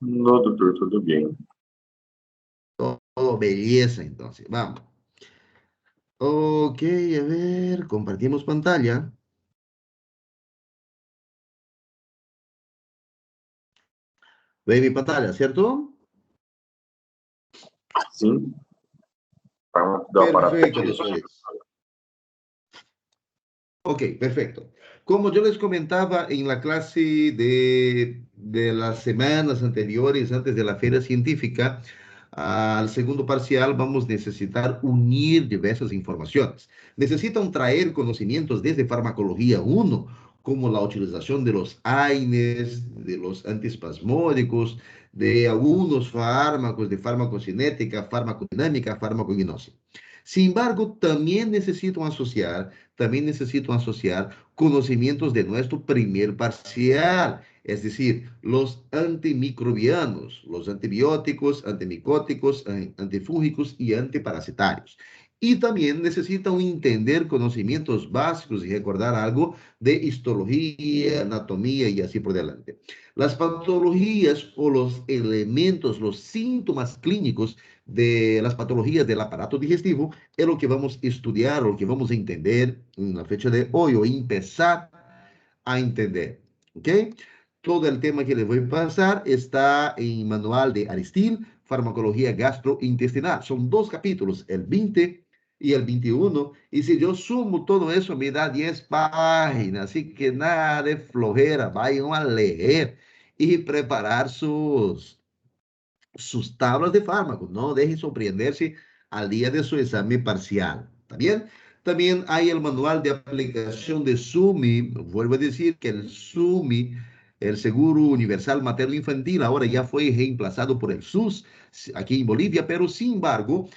No, doutor, tudo bem. Todo belleza, entonces. Vamos. Ok, a ver, compartimos pantalla. Ve mi pantalla, ¿cierto? Sim, para do aparato Perfecto, digestivo. doctores. Ok, perfecto. Como yo les comentaba en la clase de las semanas anteriores, antes de la feria científica, al segundo parcial vamos a necesitar unir diversas informaciones. Necesitan traer conocimientos desde farmacología uno, como la utilización de los AINES, de los antiespasmódicos, de algunos fármacos, de farmacocinética, farmacodinámica, farmacognosia. Sin embargo, también necesitan asociar conocimientos de nuestro primer parcial, es decir, los antimicrobianos, los antibióticos, antimicóticos, antifúngicos y antiparasitarios. Y también necesitan entender conocimientos básicos y recordar algo de histología, anatomía y así por delante. Las patologías o los elementos, los síntomas clínicos de las patologías del aparato digestivo es lo que vamos a estudiar, o lo que vamos a entender en la fecha de hoy, o empezar a entender. ¿Ok? Todo el tema que les voy a pasar está en manual de Aristil, Farmacología Gastrointestinal. Son dos capítulos, el 20 y el 21. Y si yo sumo todo eso, me da 10 páginas. Así que nada de flojera. Vayan a leer y preparar sus tablas de fármacos. No dejen sorprenderse al día de su examen parcial. ¿Está bien? También hay el manual de aplicación de SUMI. Vuelvo a decir que el SUMI, el Seguro Universal Materno Infantil, ahora ya fue reemplazado por el SUS aquí en Bolivia, pero sin embargo,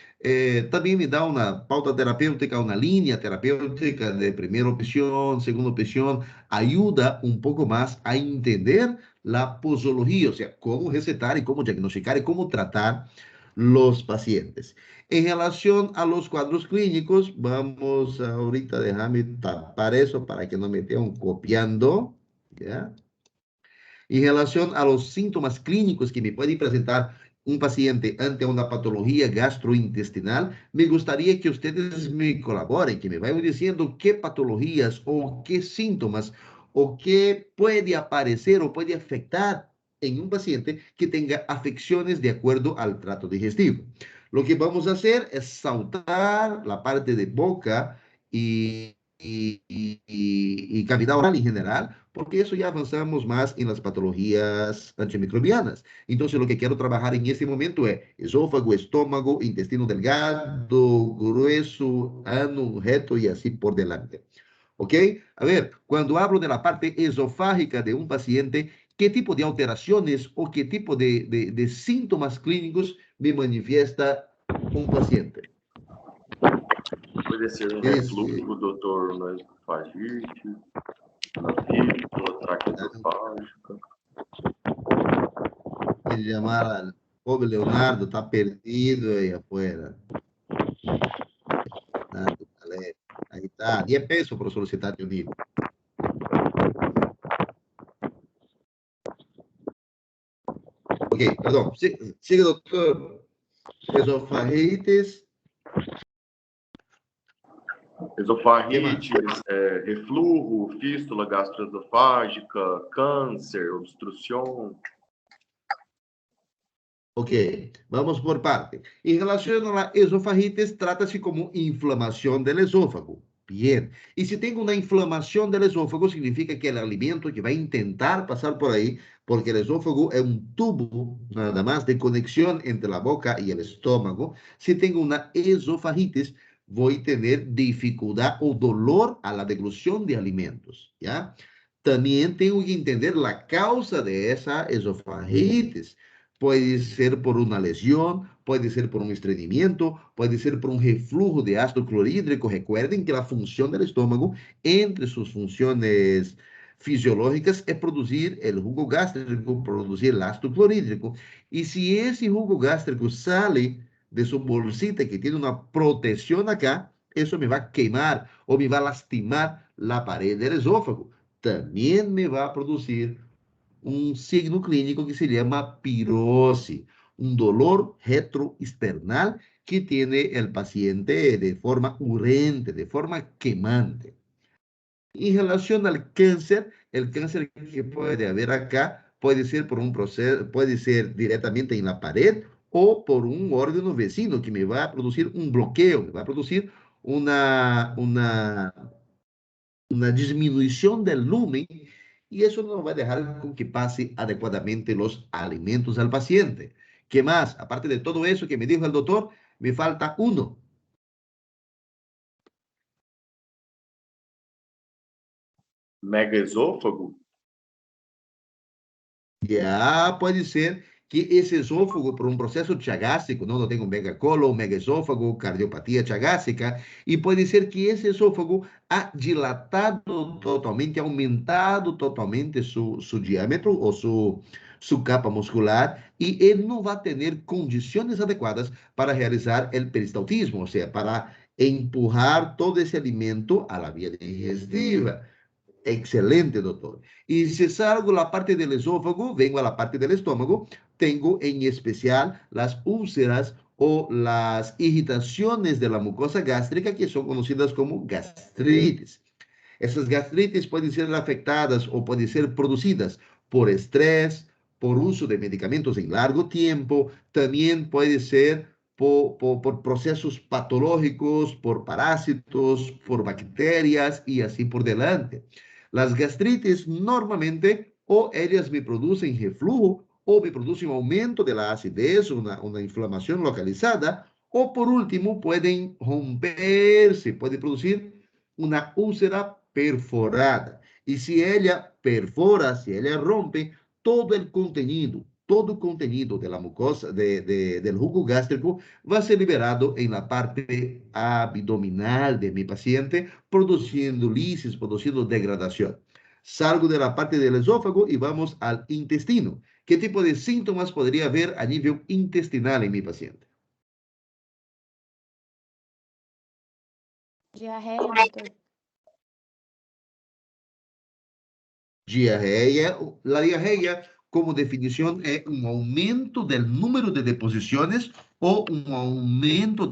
también me da una pauta terapéutica, una línea terapéutica de primera opción, segunda opción, ayuda un poco más a entender la posología, o sea, cómo recetar y cómo diagnosticar y cómo tratar los pacientes. En relación a los cuadros clínicos, vamos ahorita, déjame tapar eso para que no me estén copiando, ¿ya? En relación a los síntomas clínicos que me puede presentar un paciente ante una patología gastrointestinal, me gustaría que ustedes me colaboren, que me vayan diciendo qué patologías o qué síntomas o qué puede aparecer o puede afectar en un paciente que tenga afecciones de acuerdo al trato digestivo. Lo que vamos a hacer es saltar la parte de boca y cavidad oral en general, porque eso ya avanzamos más en las patologías antimicrobianas. Entonces, lo que quiero trabajar en este momento es esófago, estómago, intestino delgado, grueso, ano, reto y así por delante. ¿Ok? A ver, cuando hablo de la parte esofágica de un paciente, ¿qué tipo de alteraciones o qué tipo de síntomas clínicos me manifiesta un paciente? Pode ser um Es, refluxo, doutor, na esofagite, na fístula, tráquea esofágica. que llamar al pobre Leonardo, está perdido ahí afuera. Leonardo, ahí está, 10 pesos por solicitar unido. Ok, perdón, sigue doctor. Esofagitis, ¿qué más? Esofagites, refluxo, fístula gastroesofágica, câncer, obstrução. Ok, vamos por parte. En relación a la esofagitis, trata-se como inflamación del esófago. Bien, y si tengo una inflamación del esófago, significa que el alimento que va a intentar pasar por ahí, porque el esófago es un tubo nada más de conexión entre la boca y el estómago. Si tengo una esofagitis, voy a tener dificultad o dolor a la deglución de alimentos, ¿ya? También tengo que entender la causa de esa esofagitis. Puede ser por una lesión, puede ser por un estreñimiento, puede ser por un reflujo de ácido clorhídrico. Recuerden que la función del estómago, entre sus funciones fisiológicas, es producir el jugo gástrico, producir el ácido clorhídrico. Y si ese jugo gástrico sale de su bolsita que tiene una protección acá, eso me va a quemar o me va a lastimar la pared del esófago. También me va a producir un signo clínico que se llama pirose, un dolor retroesternal que tiene el paciente de forma urente, de forma quemante. En relación al cáncer, el cáncer que puede haber acá puede ser por un proceso, puede ser directamente en la pared o por un órgano vecino que me va a producir un bloqueo, me va a producir una, una, una disminución del lumen y eso no va a dejar con que pase adecuadamente los alimentos al paciente. ¿Qué más? Aparte de todo eso que me dijo el doctor, me falta uno. Megaesôfago? Já pode ser que esse esôfago, por um processo chagástrico, não tem um megacolon, megaesôfago, cardiopatia chagástrica, e pode ser que esse esôfago ha dilatado totalmente, aumentado totalmente su diâmetro ou su capa muscular, e ele não vai ter condições adequadas para realizar o peristaltismo, ou seja, para empurrar todo esse alimento à via digestiva. Excelente, doctor. Y si salgo la parte del esófago, vengo a la parte del estómago, tengo en especial las úlceras o las irritaciones de la mucosa gástrica que son conocidas como gastritis. Essas gastrites podem ser afetadas ou podem ser produzidas por estresse, por uso de medicamentos em largo tempo, também pode ser por processos patológicos, por parásitos, por bacterias e assim por delante. Las gastrites normalmente ou elas me produzem reflujo ou me produzem um aumento da acidez, uma inflamação localizada, ou por último, podem romper-se, pode produzir uma úlcera perforada. E se ela perfora, se ela rompe, todo o contenido da mucosa, do jugo gástrico, vai ser liberado em la parte abdominal de mi paciente, produzindo lisis, produzindo degradação. Salgo da parte do esófago e vamos ao intestino. Que tipo de síntomas poderia haver a nível intestinal em mi paciente? Diarreia, doutor. Diarreia. La diarreia, como definição, é um aumento do número de deposições ou um aumento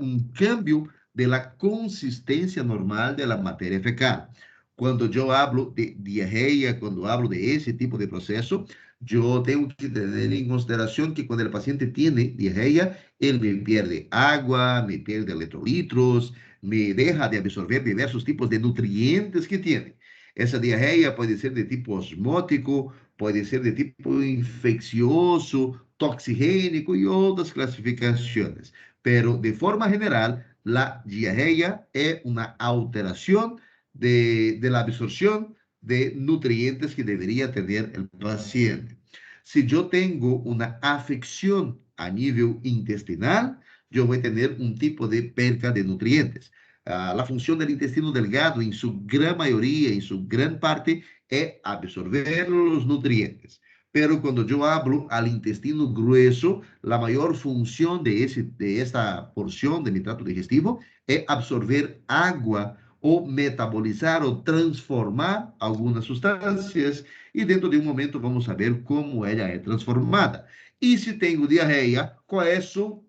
um cambio da consistência normal da matéria fecal. Quando eu hablo de diarreia, quando hablo de esse tipo de processo, eu tenho que ter em consideração que quando o paciente tem diarreia, ele me perde água, me perde eletrolitos, me deixa de absorver diversos tipos de nutrientes que tem. Essa diarreia pode ser de tipo osmótico, pode ser de tipo infeccioso, toxigênico e outras classificações. Pero, de forma geral, a diarreia é uma alteração de la absorção de nutrientes que deveria ter o paciente. Se eu tenho uma afecção a nível intestinal, eu vou ter um tipo de perca de nutrientes. La función del intestino delgado, en su gran mayoría, en su gran parte, es absorber los nutrientes. Pero cuando yo hablo al intestino grueso, la mayor función de esta porción de mi trato digestivo es absorber agua o metabolizar o transformar algunas sustancias. Y dentro de un momento vamos a ver cómo ella es transformada. Y si tengo diarrea, ¿cuál es su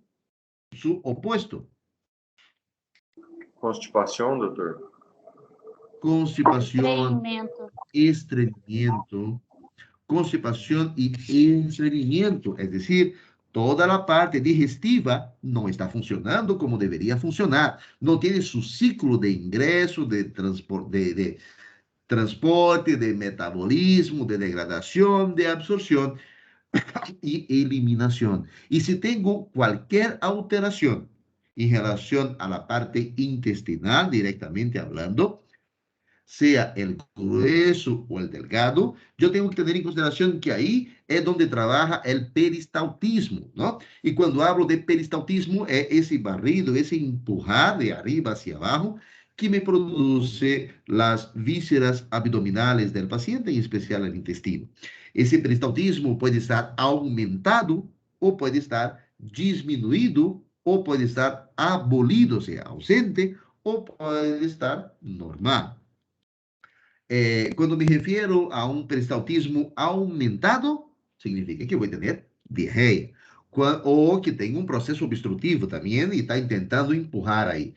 opuesto? Constipação, doutor? Constipação, estreñimiento, constipação e estreñimiento, es decir, toda a parte digestiva não está funcionando como deveria funcionar, não tem seu ciclo de ingresso, de transporte, de metabolismo, de degradação, de absorção e eliminação. E se tenho qualquer alteração em relação à parte intestinal, directamente hablando, sea el grueso o el delgado, yo tengo que tener en consideración que ahí es donde trabaja el peristaltismo, ¿no? Y cuando hablo de peristaltismo, es ese barrido, ese empujar de arriba hacia abajo que me produce las vísceras abdominales del paciente, en especial el intestino. Ese peristaltismo puede estar aumentado o puede estar disminuido o puede estar abolido, o sea, ausente, o puede estar normal. Cuando me refiero a un peristaltismo aumentado, significa que voy a tener diarrea. O que tengo un proceso obstrutivo también y está intentando empurrar ahí.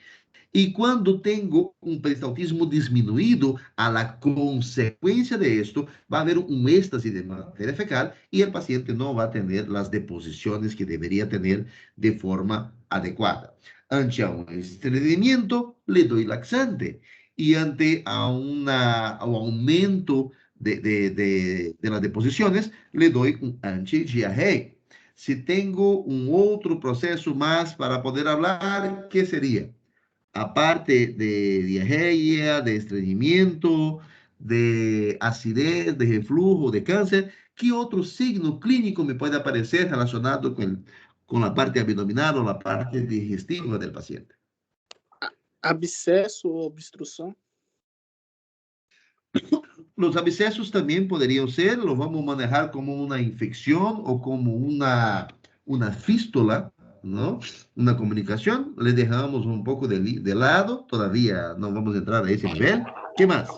Y cuando tengo un peristaltismo disminuido, a la consecuencia de esto, va a haber un éxtasis de materia fecal y el paciente no va a tener las deposiciones que debería tener de forma adecuada. Ante un estreñimiento, le doy laxante. Y ante un aumento de las deposiciones, le doy un antidiarreico. Si tengo un otro proceso más para poder hablar, ¿qué sería? Aparte de diarrea, de estreñimiento, de acidez, de reflujo, de cáncer, ¿qué otro signo clínico me puede aparecer relacionado con la parte abdominal o la parte digestiva del paciente? Abscesso ou obstrução? Los abscesos también podrían ser, lo vamos a manejar como una infección o como una fístula, ¿no? Una comunicación. Le dejamos un poco de lado, todavía no vamos a entrar a ese nivel. ¿Qué más?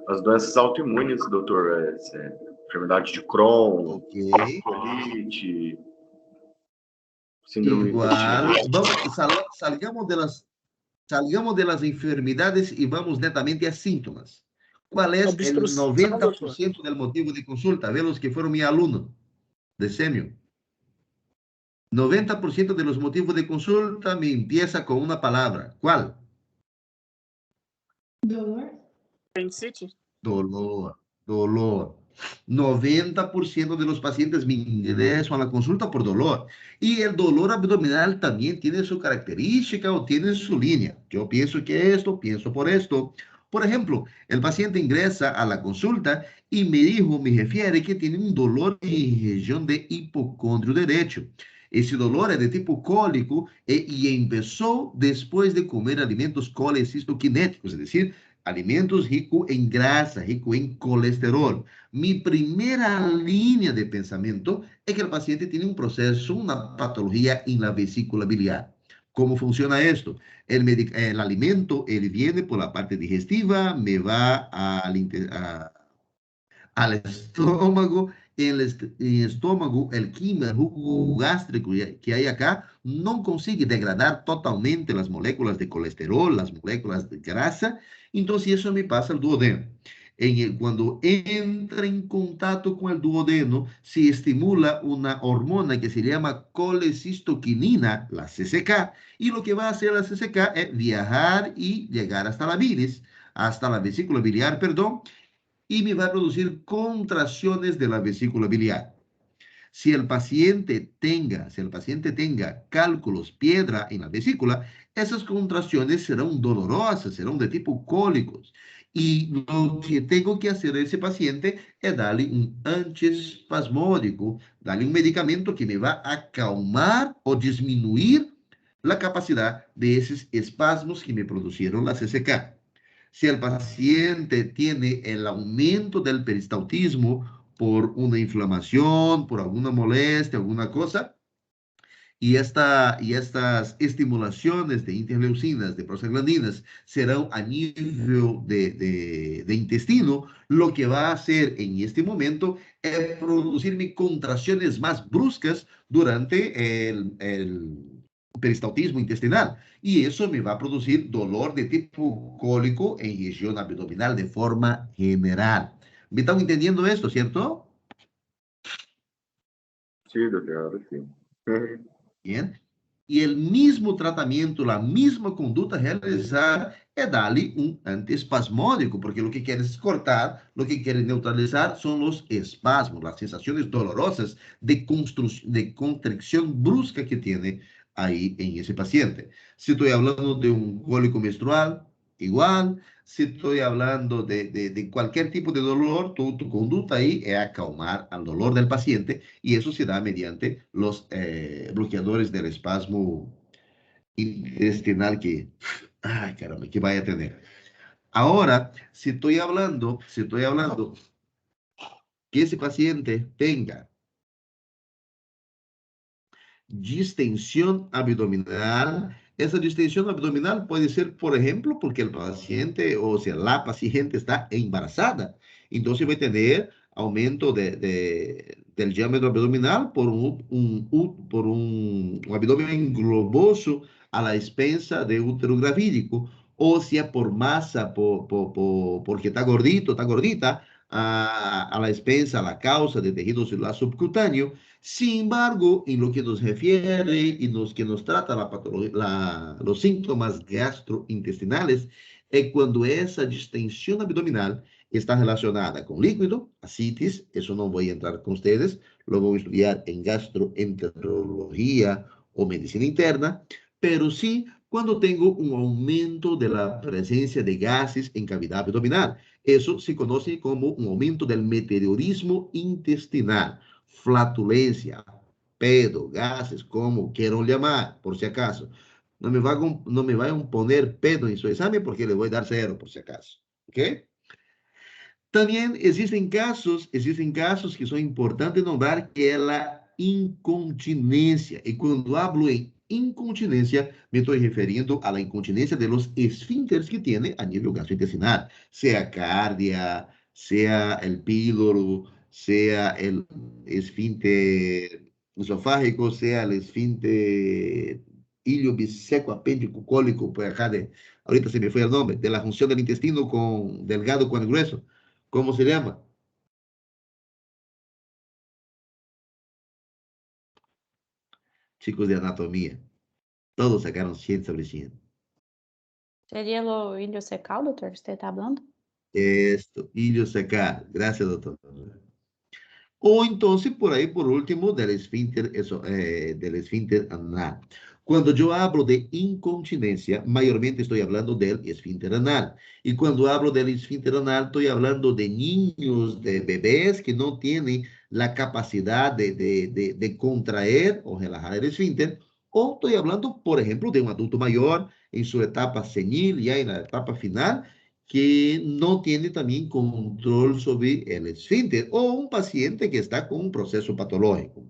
As doenças autoimunes, doutor, enfermidade de Crohn, Ok. colite, síndrome Igual, intestinal. vamos, salgamos de las enfermedades y vamos netamente a síntomas. ¿Cuál es el Obstrução, doutor. 90% del motivo de consulta? Ve los que fueron mi alumno de semio. 90% de los motivos de consulta me empieza con una palabra. ¿Cuál? Apendicite? Dolor, dolor. 90% de los pacientes me ingresan a la consulta por dolor. Y el dolor abdominal también tiene su característica o tiene su línea. Yo pienso que esto, pienso por esto. Por ejemplo, el paciente ingresa a la consulta y me refiere que tiene un dolor en región de hipocondrio derecho. Ese dolor es de tipo cólico y empezó después de comer alimentos colecistoquinéticos, es decir, alimentos ricos en grasa, ricos en colesterol. Mi primera línea de pensamiento es que el paciente tiene un proceso, una patología en la vesícula biliar. ¿Cómo funciona esto? El alimento, él viene por la parte digestiva, me va al estómago, el estómago, el químico, el jugo gástrico que hay acá, no consigue degradar totalmente las moléculas de colesterol, las moléculas de grasa, entonces eso me pasa al duodeno. Cuando entra en contacto con el duodeno, se estimula una hormona que se llama colecistoquinina, la CCK, y lo que va a hacer la CCK es viajar y llegar hasta la bilis, hasta la vesícula biliar, perdón, y me va a producir contracciones de la vesícula biliar. Si el paciente tenga cálculos, piedra en la vesícula, esas contracciones serán dolorosas, serán de tipo cólicos. Y lo que tengo que hacer a ese paciente es darle un antiespasmódico, darle un medicamento que me va a calmar o disminuir la capacidad de esos espasmos que me produjeron la CCK. Si el paciente tiene el aumento del peristaltismo por una inflamación, por alguna molestia, alguna cosa, y estas estimulaciones de interleucinas, de prostaglandinas, serán a nivel de intestino, lo que va a hacer en este momento es producirme contracciones más bruscas durante el peristaltismo intestinal. Y eso me va a producir dolor de tipo cólico en región abdominal de forma general. ¿Me están entendiendo esto, cierto? Sí, doutor, ahora sim. Bien. Y el mismo tratamiento, la misma conducta a realizar es darle un antiespasmódico, porque lo que quieres cortar, lo que quieres neutralizar son los espasmos, las sensaciones dolorosas de contracción brusca que tiene ahí en ese paciente. Si estoy hablando de un cólico menstrual, igual. Si estoy hablando de cualquier tipo de dolor, tu conducta ahí es acalmar al dolor del paciente y eso se da mediante los bloqueadores del espasmo intestinal ay caramba, que vaya a tener. Ahora, si estoy hablando que ese paciente tenga distensión abdominal, esa distensión abdominal puede ser, por ejemplo, porque el paciente, o sea, la paciente está embarazada. Entonces va a tener aumento del diámetro abdominal por un abdomen globoso a la expensa de útero gravídico, o sea, por masa, porque está gordito, está gordita, a la expensa, a la causa de tejido celular subcutáneo. Sin embargo, en lo que nos refiere y los que nos trata los síntomas gastrointestinales, es cuando esa distensión abdominal está relacionada con líquido, ascitis, eso no voy a entrar con ustedes, lo voy a estudiar en gastroenterología o medicina interna, pero sí cuando tengo un aumento de la presencia de gases en cavidad abdominal. Eso se conoce como un aumento del meteorismo intestinal, flatulencia, pedo, gases, como quieran llamar, por si acaso. No me vayan a poner pedo en su examen porque le voy a dar cero, por si acaso. ¿Ok? También existen casos que son importantes nombrar, que es la incontinencia. Y cuando hablo en incontinencia, me estoy refiriendo a la incontinencia de los esfínteres que tiene a nivel gastrointestinal, sea cardia, sea el píloro, sea el esfínter esofágico, sea el esfínter iliobiseco apéndico cólico, por acá ahorita se me fue el nombre, de la función del intestino con delgado con el grueso. ¿Cómo se llama? Chicos de anatomía. Todos sacaron 100 sobre 100. Seria o iliocecal, doutor, que você está falando? Esto, iliocecal. Gracias, doctor. O entonces, por ahí, por último, del esfínter anal. Cuando yo hablo de incontinencia, mayormente estoy hablando del esfínter anal. Y cuando hablo del esfínter anal, estoy hablando de niños, de bebés que no tienen la capacidad de contraer o relajar el esfínter. O estoy hablando, por ejemplo, de un adulto mayor en su etapa senil, ya en la etapa final, que no tiene también control sobre el esfínter, o un paciente que está con un proceso patológico.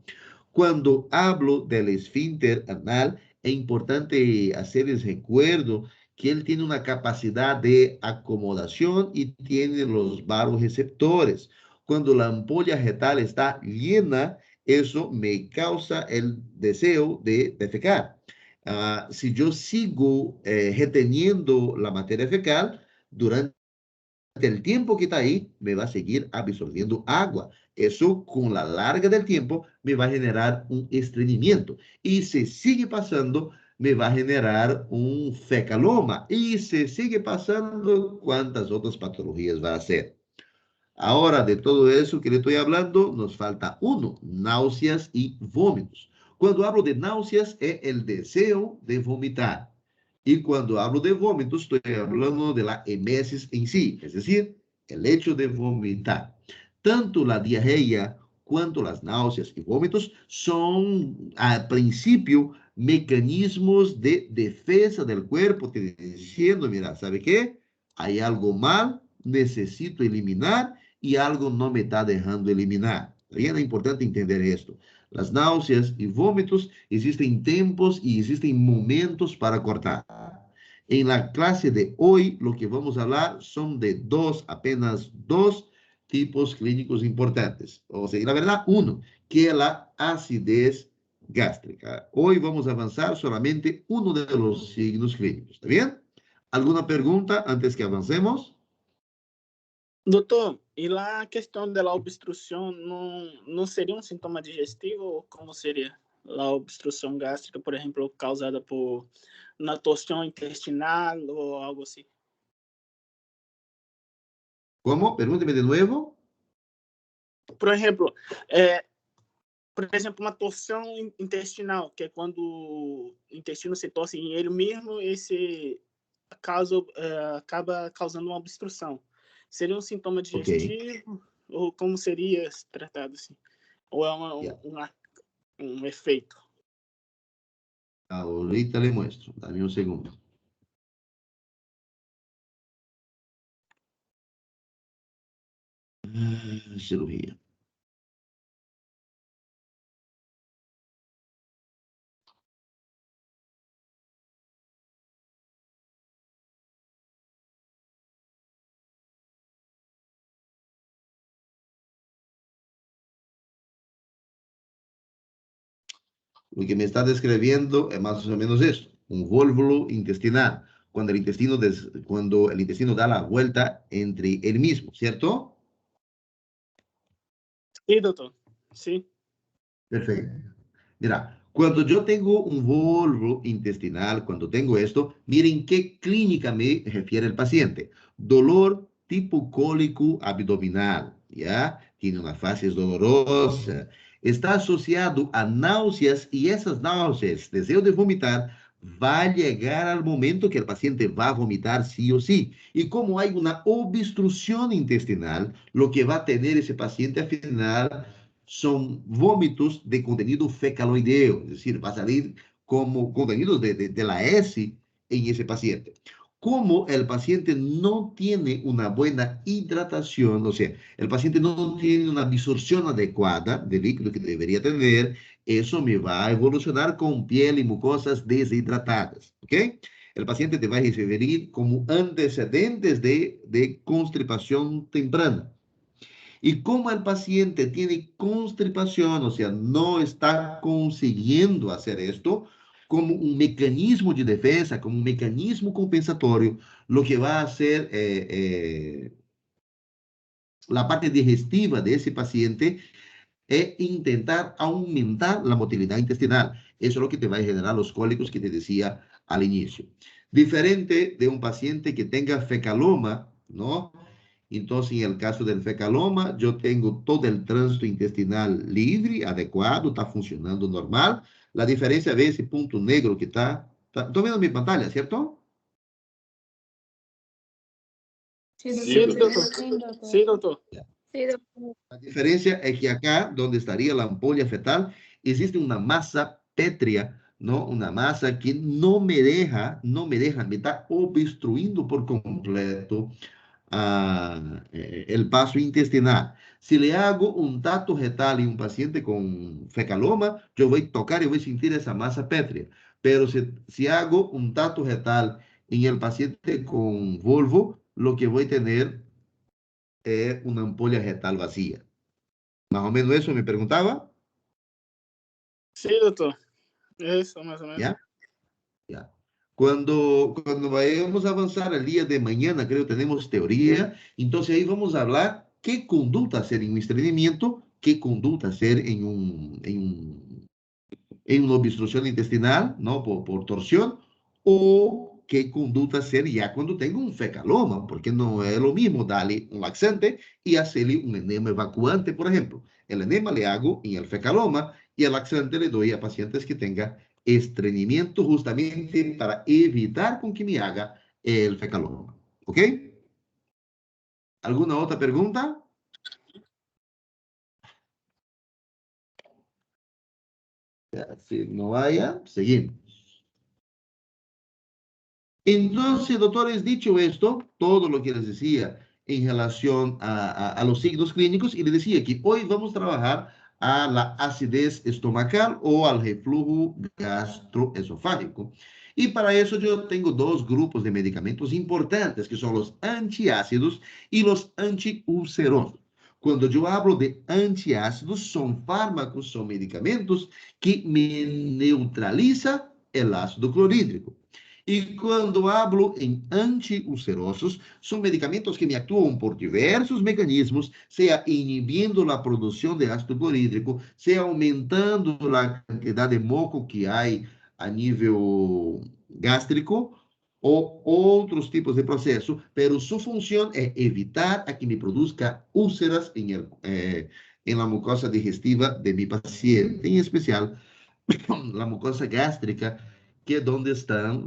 Cuando hablo del esfínter anal, es importante hacer el recuerdo que él tiene una capacidad de acomodación y tiene los receptores. Cuando la ampolla retal está llena, eso me causa el deseo de defecar. Si yo sigo reteniendo la materia fecal, durante el tiempo que está ahí, me va a seguir absorbiendo agua. Eso con la larga del tiempo me va a generar un estreñimiento. Y si sigue pasando, me va a generar un fecaloma. Y si sigue pasando, ¿cuántas otras patologías va a hacer? Ahora, de todo eso que le estoy hablando, nos falta uno, náuseas y vómitos. Cuando hablo de náuseas, es el deseo de vomitar. Y cuando hablo de vómitos, estoy hablando de la emesis en sí, es decir, el hecho de vomitar. Tanto la diarrea cuanto las náuseas y vómitos son, al principio, mecanismos de defensa del cuerpo, te diciendo, mira, ¿sabe qué? Hay algo mal, necesito eliminar y algo no me está dejando eliminar. Bien, es importante entender esto. Las náuseas y vómitos existen tiempos y existen momentos para cortar. En la clase de hoy, lo que vamos a hablar son de apenas dos tipos clínicos importantes. O sea, la verdad, uno, que es la acidez gástrica. Hoy vamos a avanzar solamente uno de los signos clínicos. ¿Está bien? ¿Alguna pregunta antes que avancemos? Doutor, e lá a questão da obstrução não seria um sintoma digestivo? Ou como seria a obstrução gástrica, por exemplo, causada por uma torção intestinal ou algo assim? ¿Cómo? Pregúnteme de nuevo. É, por exemplo, uma torção intestinal, que é quando o intestino se torce em ele mesmo e acaba causando uma obstrução. Seria um sintoma Ok. digestivo ou como seria tratado assim? Ou é Ya. um efeito? Ahorita le muestro. Dame un segundo. Cirugía. Lo que me está describiendo es más o menos esto, un volvo intestinal, cuando el intestino da la vuelta entre él mismo, ¿cierto? Sí, doctor. Sí. Perfecto. Mira, cuando yo tengo un volvo intestinal, cuando tengo esto, miren qué clínica me refiere el paciente. Dolor tipo cólico abdominal, ¿ya? Tiene una fase dolorosa, está asociado a náuseas y esas náuseas, deseo de vomitar, va a llegar al momento que el paciente va a vomitar sí o sí. Y como hay una obstrucción intestinal, lo que va a tener ese paciente al final son vómitos de contenido fecaloideo, es decir, va a salir como contenidos de la S en ese paciente. Como el paciente no tiene una buena hidratación, o sea, el paciente no tiene una absorción adecuada de líquido que debería tener, eso me va a evolucionar con piel y mucosas deshidratadas, ¿ok? El paciente te va a referir como antecedentes de constipación temprana. Y como el paciente tiene constipación, o sea, no está consiguiendo hacer esto, como un mecanismo de defensa, como un mecanismo compensatorio, lo que va a hacer la parte digestiva de ese paciente es intentar aumentar la motilidad intestinal. Eso es lo que te va a generar los cólicos que te decía al inicio. Diferente de un paciente que tenga fecaloma, ¿no? Entonces, en el caso del fecaloma, yo tengo todo el tránsito intestinal libre, adecuado, está funcionando normal. La diferencia es ese punto negro que estoy viendo mi pantalla, ¿cierto? Sí, Sí, doctor. doctor. Sí, doctor. Sí, doctor. Sí, doctor. La diferencia es que acá, donde estaría la ampolla fetal, existe una masa pétrea, ¿no? Una masa que me está obstruyendo por completo el paso intestinal. Si le hago un tacto retal en un paciente con fecaloma, yo voy a tocar y voy a sentir esa masa pétrea. Pero si hago un tacto retal en el paciente con volvo, lo que voy a tener es una ampolla retal vacía. Más o menos eso me preguntaba, Sí, doctor. Eso, más o menos. ¿ya? Ya. Cuando vayamos a avanzar el día de mañana, creo que tenemos teoría, entonces ahí vamos a hablar qué conducta hacer en un estreñimiento, qué conducta hacer en una obstrucción intestinal, ¿no? Por torsión, o qué conducta hacer ya cuando tengo un fecaloma, porque no es lo mismo darle un laxante y hacerle un enema evacuante, por ejemplo. El enema le hago en el fecaloma y el laxante le doy a pacientes que tengan estreñimiento justamente para evitar con que me haga el fecaloma. ¿Ok? ¿Alguna otra pregunta? Si no haya, seguimos. Entonces, doctores, dicho esto, todo lo que les decía en relación a los signos clínicos, y les decía que hoy vamos a trabajar a la acidez estomacal o al reflujo gastroesofágico. Y para eso yo tengo dos grupos de medicamentos importantes, que son los antiácidos y los antiulcerosos. Cuando yo hablo de antiácidos, son fármacos, son medicamentos que me neutralizan el ácido clorhídrico. Y cuando hablo en antiulcerosos, son medicamentos que me actúan por diversos mecanismos, sea inhibiendo la producción de ácido clorhídrico, sea aumentando la cantidad de moco que hay a nível gástrico, o outros tipos de processo, pero sua função é evitar a que me produzca úlceras em la mucosa digestiva de mi paciente, em especial la mucosa gástrica, que es donde están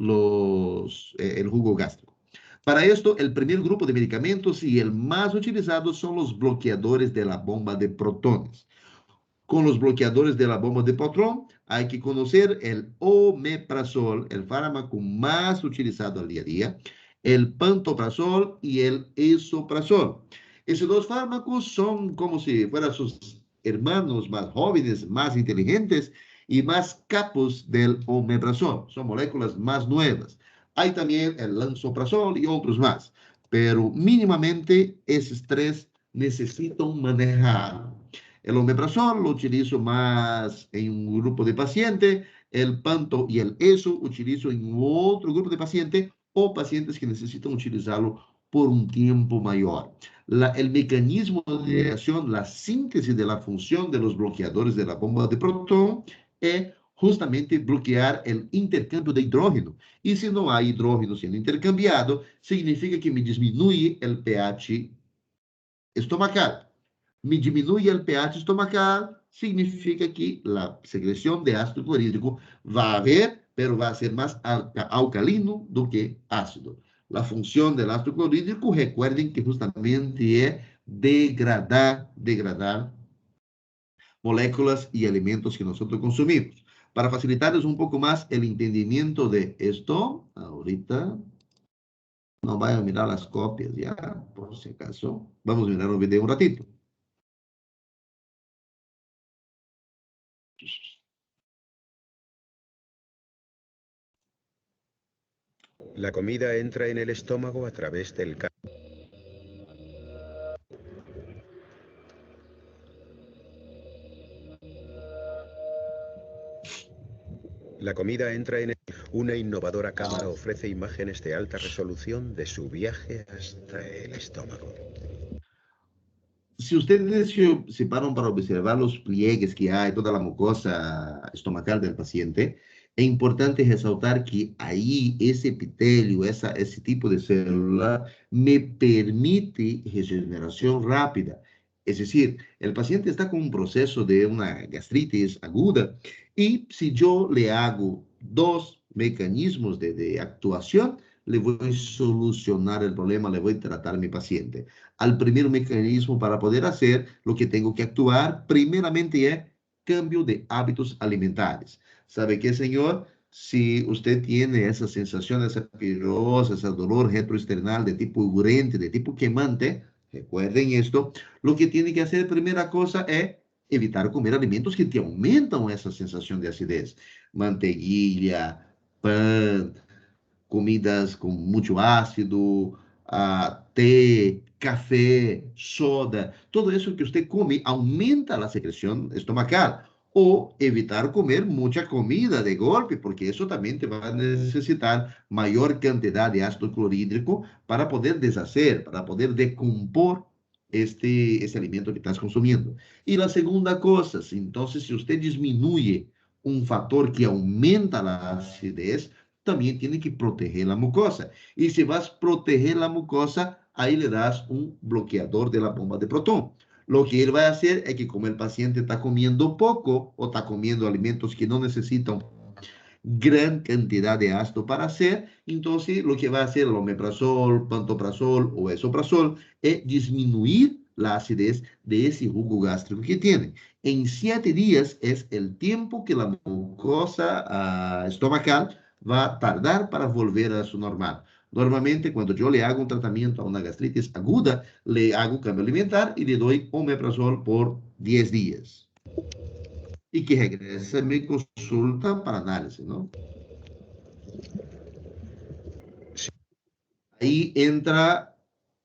el jugo gástrico. Para esto, el primer grupo de medicamentos y el más utilizado son los bloqueadores de la bomba de protones. Con los bloqueadores de la bomba de protón, hay que conocer el omeprazol, el fármaco más utilizado al día a día, el pantoprazol y el esomeprazol. Esos dos fármacos son como si fueran sus hermanos más jóvenes, más inteligentes y más capos del omeprazol. Son moléculas más nuevas. Hay también el lansoprazol y otros más, pero mínimamente esos tres necesitan manejar. El omeprazol lo utilizo más en un grupo de pacientes, el panto y el ESO utilizo en otro grupo de pacientes o pacientes que necesitan utilizarlo por un tiempo mayor. El mecanismo de acción, la síntesis de la función de los bloqueadores de la bomba de protón es justamente bloquear el intercambio de hidrógeno. Y si no hay hidrógeno siendo intercambiado, significa que me disminuye el pH estomacal. Me diminui el pH estomacal, significa que la secreción de ácido clorhídrico va a haber, pero va a ser más alcalino do que ácido. La función del ácido clorhídrico, recuerden que justamente es degradar moléculas y alimentos que nosotros consumimos. Para facilitarles un poco más el entendimiento de esto, ahorita no vayan a mirar las copias ya, por si acaso. Vamos a mirar un video un ratito. La comida entra en el estómago a través del La comida entra en Una innovadora cámara ofrece imágenes de alta resolución de su viaje hasta el estómago. Si ustedes se paran para observar los pliegues que hay, toda la mucosa estomacal del paciente, es importante resaltar que ahí ese epitelio, ese tipo de célula, me permite regeneración rápida. Es decir, el paciente está con un proceso de una gastritis aguda y si yo le hago dos mecanismos de actuación, le voy a solucionar el problema, le voy a tratar a mi paciente. Al primer mecanismo para poder hacer lo que tengo que actuar, primeramente es cambio de hábitos alimentares. ¿Sabe qué, señor? Si usted tiene esa sensación, esa pirosa, ese dolor retroesternal de tipo urente, de tipo quemante, recuerden esto, lo que tiene que hacer, primera cosa, es evitar comer alimentos que te aumentan esa sensación de acidez. Mantequilla, pan, comidas com muito ácido, té, café, soda, todo isso que você come aumenta a secreção estomacal. Ou evitar comer muita comida de golpe, porque isso também te vai necessitar maior quantidade de ácido clorídrico para poder deshacer, para poder decompor este alimento que estás consumindo. E a segunda coisa, então, se você diminui um fator que aumenta a acidez, también tiene que proteger la mucosa. Y si vas a proteger la mucosa, ahí le das un bloqueador de la bomba de protón. Lo que él va a hacer es que como el paciente está comiendo poco o está comiendo alimentos que no necesitan gran cantidad de ácido para hacer, entonces lo que va a hacer el omeprazol, pantoprazol o esomeprazol es disminuir la acidez de ese jugo gástrico que tiene. En 7 días es el tiempo que la mucosa estomacal va a tardar para volver a su normal. Normalmente, cuando yo le hago un tratamiento a una gastritis aguda, le hago cambio alimentar y le doy omeprazol por 10 días. Y que regrese a mi consulta para análisis, ¿no? Ahí entra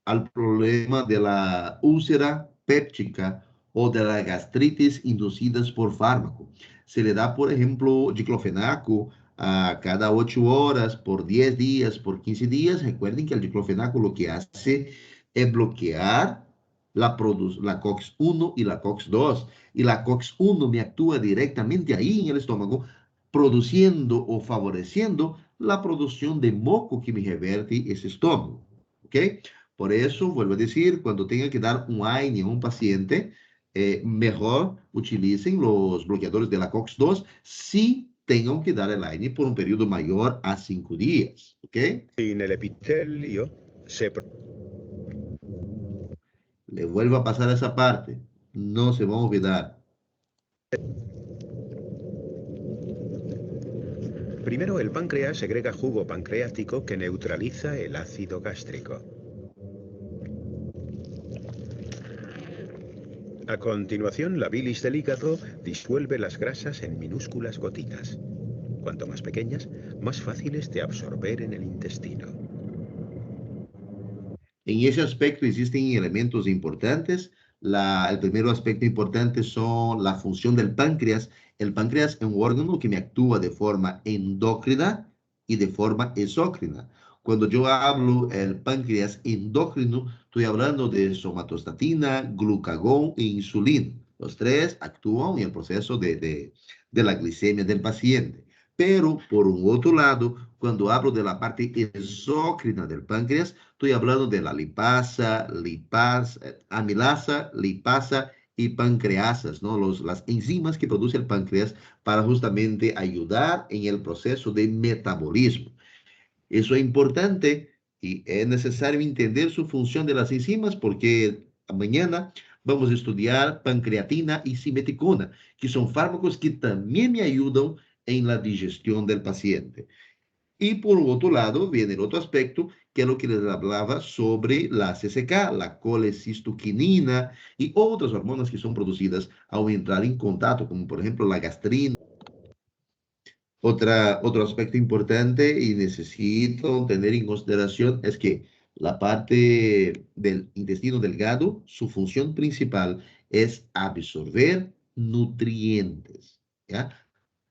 al problema de la úlcera péptica o de la gastritis inducidas por fármaco. Se le da, por ejemplo, diclofenaco a cada 8 horas, por 10 días, por 15 días. Recuerden que el diclofenaco lo que hace es bloquear la COX-1 y la COX-2. Y la COX-1 me actúa directamente ahí en el estómago, produciendo o favoreciendo la producción de moco que me reverte ese estómago. ¿Ok? Por eso, vuelvo a decir, cuando tenga que dar un AINE a un paciente, mejor utilicen los bloqueadores de la COX-2 si tengan que dar el AINE por un periodo mayor a 5 días. ¿Ok? En el epitelio se... Le vuelvo a pasar esa parte. No se va a olvidar. Primero, el páncreas segrega jugo pancreático que neutraliza el ácido gástrico. A continuación, la bilis del hígado disuelve las grasas en minúsculas gotitas. Cuanto más pequeñas, más fáciles de absorber en el intestino. En ese aspecto existen elementos importantes. El primer aspecto importante son la función del páncreas. El páncreas es un órgano que me actúa de forma endocrina y de forma exócrina. Cuando yo hablo el páncreas endocrino, estoy hablando de somatostatina, glucagón e insulina. Los tres actúan en el proceso de la glicemia del paciente. Pero, por un otro lado, cuando hablo de la parte exócrina del páncreas, estoy hablando de la lipasa, amilasa, lipasa y pancreasas, ¿no? Las enzimas que produce el páncreas para justamente ayudar en el proceso de metabolismo. Eso es importante y es necesario entender su función de las enzimas porque mañana vamos a estudiar pancreatina y simeticona, que son fármacos que también me ayudan en la digestión del paciente. Y por otro lado, viene el otro aspecto, que es lo que les hablaba sobre la CCK, la colecistoquinina y otras hormonas que son producidas al entrar en contacto, como por ejemplo la gastrina. Otro aspecto importante y necesito tener en consideración es que la parte del intestino delgado, su función principal es absorber nutrientes, ¿ya?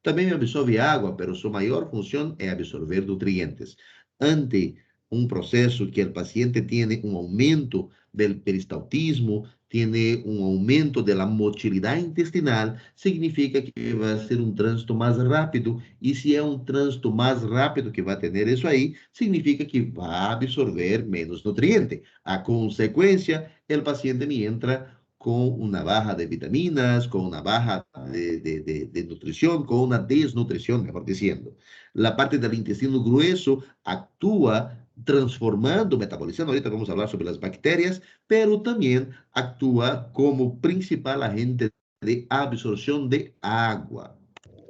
También absorbe agua, pero su mayor función es absorber nutrientes. Ante un proceso que el paciente tiene un aumento del peristaltismo, tiene un aumento de la motilidad intestinal, significa que va a ser un tránsito más rápido. Y si es un tránsito más rápido que va a tener eso ahí, significa que va a absorber menos nutriente. A consecuencia, el paciente me entra con una baja de vitaminas, con una baja de nutrición, con una desnutrición, mejor diciendo. La parte del intestino grueso actúa transformando, metabolizando, ahorita vamos a hablar sobre las bacterias, pero también actúa como principal agente de absorción de agua.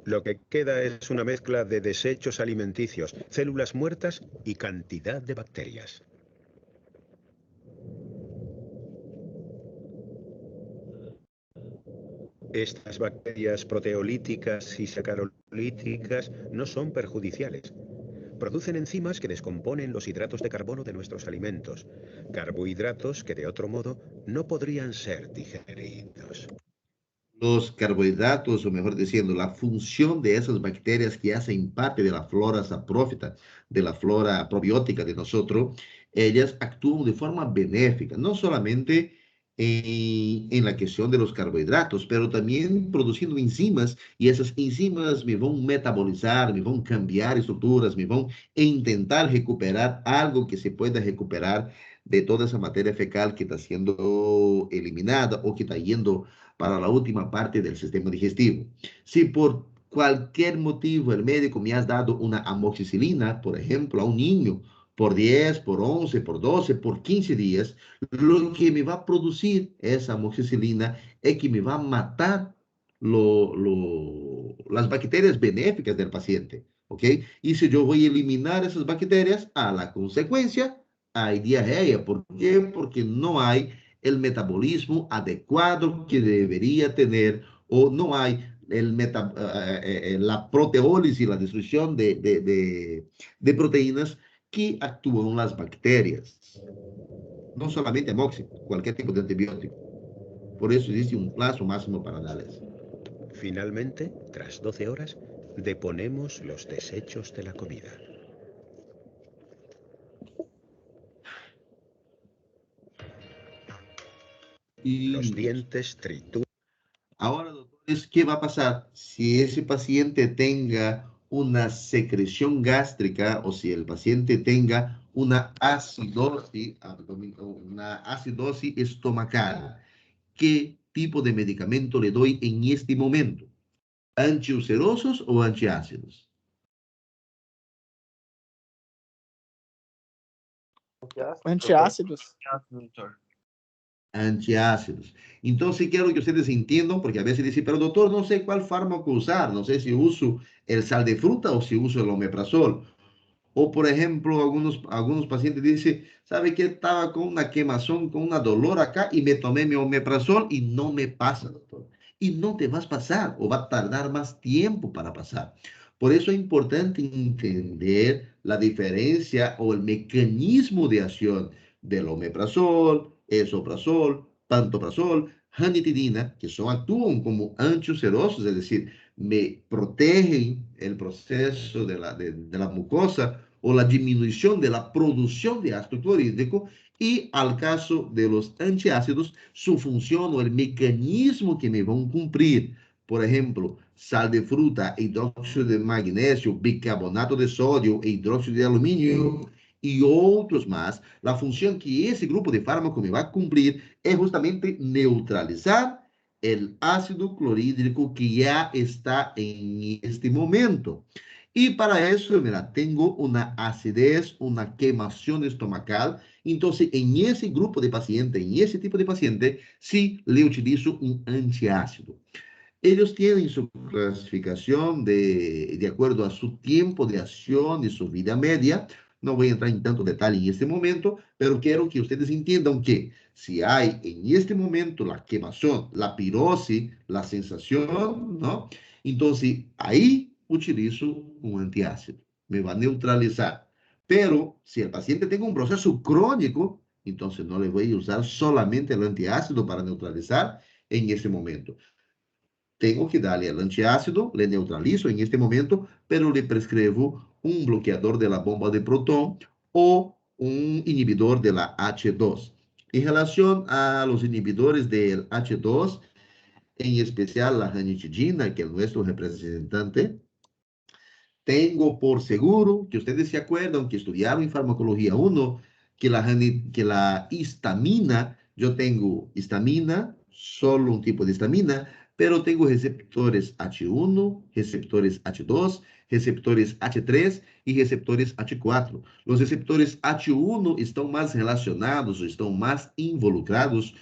Lo que queda es una mezcla de desechos alimenticios, células muertas y cantidad de bacterias. Estas bacterias proteolíticas y sacarolíticas no son perjudiciales. Producen enzimas que descomponen los hidratos de carbono de nuestros alimentos, carbohidratos que de otro modo no podrían ser digeridos. Los carbohidratos, o mejor diciendo, la función de esas bacterias que hacen parte de la flora saprófita, de la flora probiótica de nosotros, ellas actúan de forma benéfica, no solamente en la cuestión de los carbohidratos, pero también produciendo enzimas, y esas enzimas me van a metabolizar, me van a cambiar estructuras, me van a intentar recuperar algo que se pueda recuperar de toda esa materia fecal que está siendo eliminada o que está yendo para la última parte del sistema digestivo. Si por cualquier motivo el médico me ha dado una amoxicilina, por ejemplo, a un niño, por 10, por 11, por 12, por 15 días, lo que me va a producir esa amoxicilina es que me va a matar las bacterias benéficas del paciente, ¿ok? Y si yo voy a eliminar esas bacterias, a la consecuencia, hay diarrea. ¿Por qué? Porque no hay el metabolismo adecuado que debería tener o no hay la proteólisis, la destrucción de proteínas que actúan las bacterias. No solamente amoxi, cualquier tipo de antibiótico. Por eso existe un plazo máximo para darles. Finalmente, tras 12 horas, deponemos los desechos de la comida. Los dientes trituran. Ahora, doctores, ¿qué va a pasar si ese paciente tenga una secreción gástrica o si el paciente tenga una acidosis estomacal? ¿Qué tipo de medicamento le doy en este momento? ¿Antiulcerosos o antiácidos? Antiácidos. Antiácidos. Entonces quiero que ustedes entiendan, porque a veces dicen, pero doctor, no sé cuál fármaco usar, no sé si uso el sal de fruta o si uso el omeprazol. O por ejemplo, algunos pacientes dicen, ¿sabe qué? Estaba con una quemazón, con una dolor acá y me tomé mi omeprazol y no me pasa, doctor. Y no te vas a pasar o va a tardar más tiempo para pasar. Por eso es importante entender la diferencia o el mecanismo de acción del omeprazol, esomeprazol, pantoprazol, ranitidina, que actúan como antiulcerosos, es decir, me protegen el proceso de la mucosa o la disminución de la producción de ácido clorhídrico. Y al caso de los antiácidos, su función o el mecanismo que me van a cumplir, por ejemplo, sal de fruta, hidróxido de magnesio, bicarbonato de sodio e hidróxido de aluminio y otros más, la función que ese grupo de fármacos me va a cumplir es justamente neutralizar el ácido clorhídrico que ya está en este momento. Y para eso, mira, tengo una acidez, una quemación estomacal. Entonces, en ese grupo de pacientes, en ese tipo de paciente, sí le utilizo un antiácido. Ellos tienen su clasificación de acuerdo a su tiempo de acción y su vida media. No voy a entrar en tanto detalle en este momento, pero quiero que ustedes entiendan que si hay en este momento la quemación, la pirosis, la sensación, ¿no? Entonces, ahí utilizo un antiácido. Me va a neutralizar. Pero si el paciente tiene un proceso crónico, entonces no le voy a usar solamente el antiácido para neutralizar en ese momento. Tengo que darle el antiácido, le neutralizo en este momento, pero le prescribo un bloqueador de la bomba de protón o un inhibidor de la H2. En relación a los inhibidores del H2, en especial la ranitidina, que es nuestro representante, tengo por seguro que ustedes se acuerdan que estudiaron en farmacología 1 que la histamina, yo tengo histamina, solo un tipo de histamina, pero tengo receptores H1, receptores H2, receptores H3 y receptores H4. Los receptores H1 están más relacionados, están más involucrados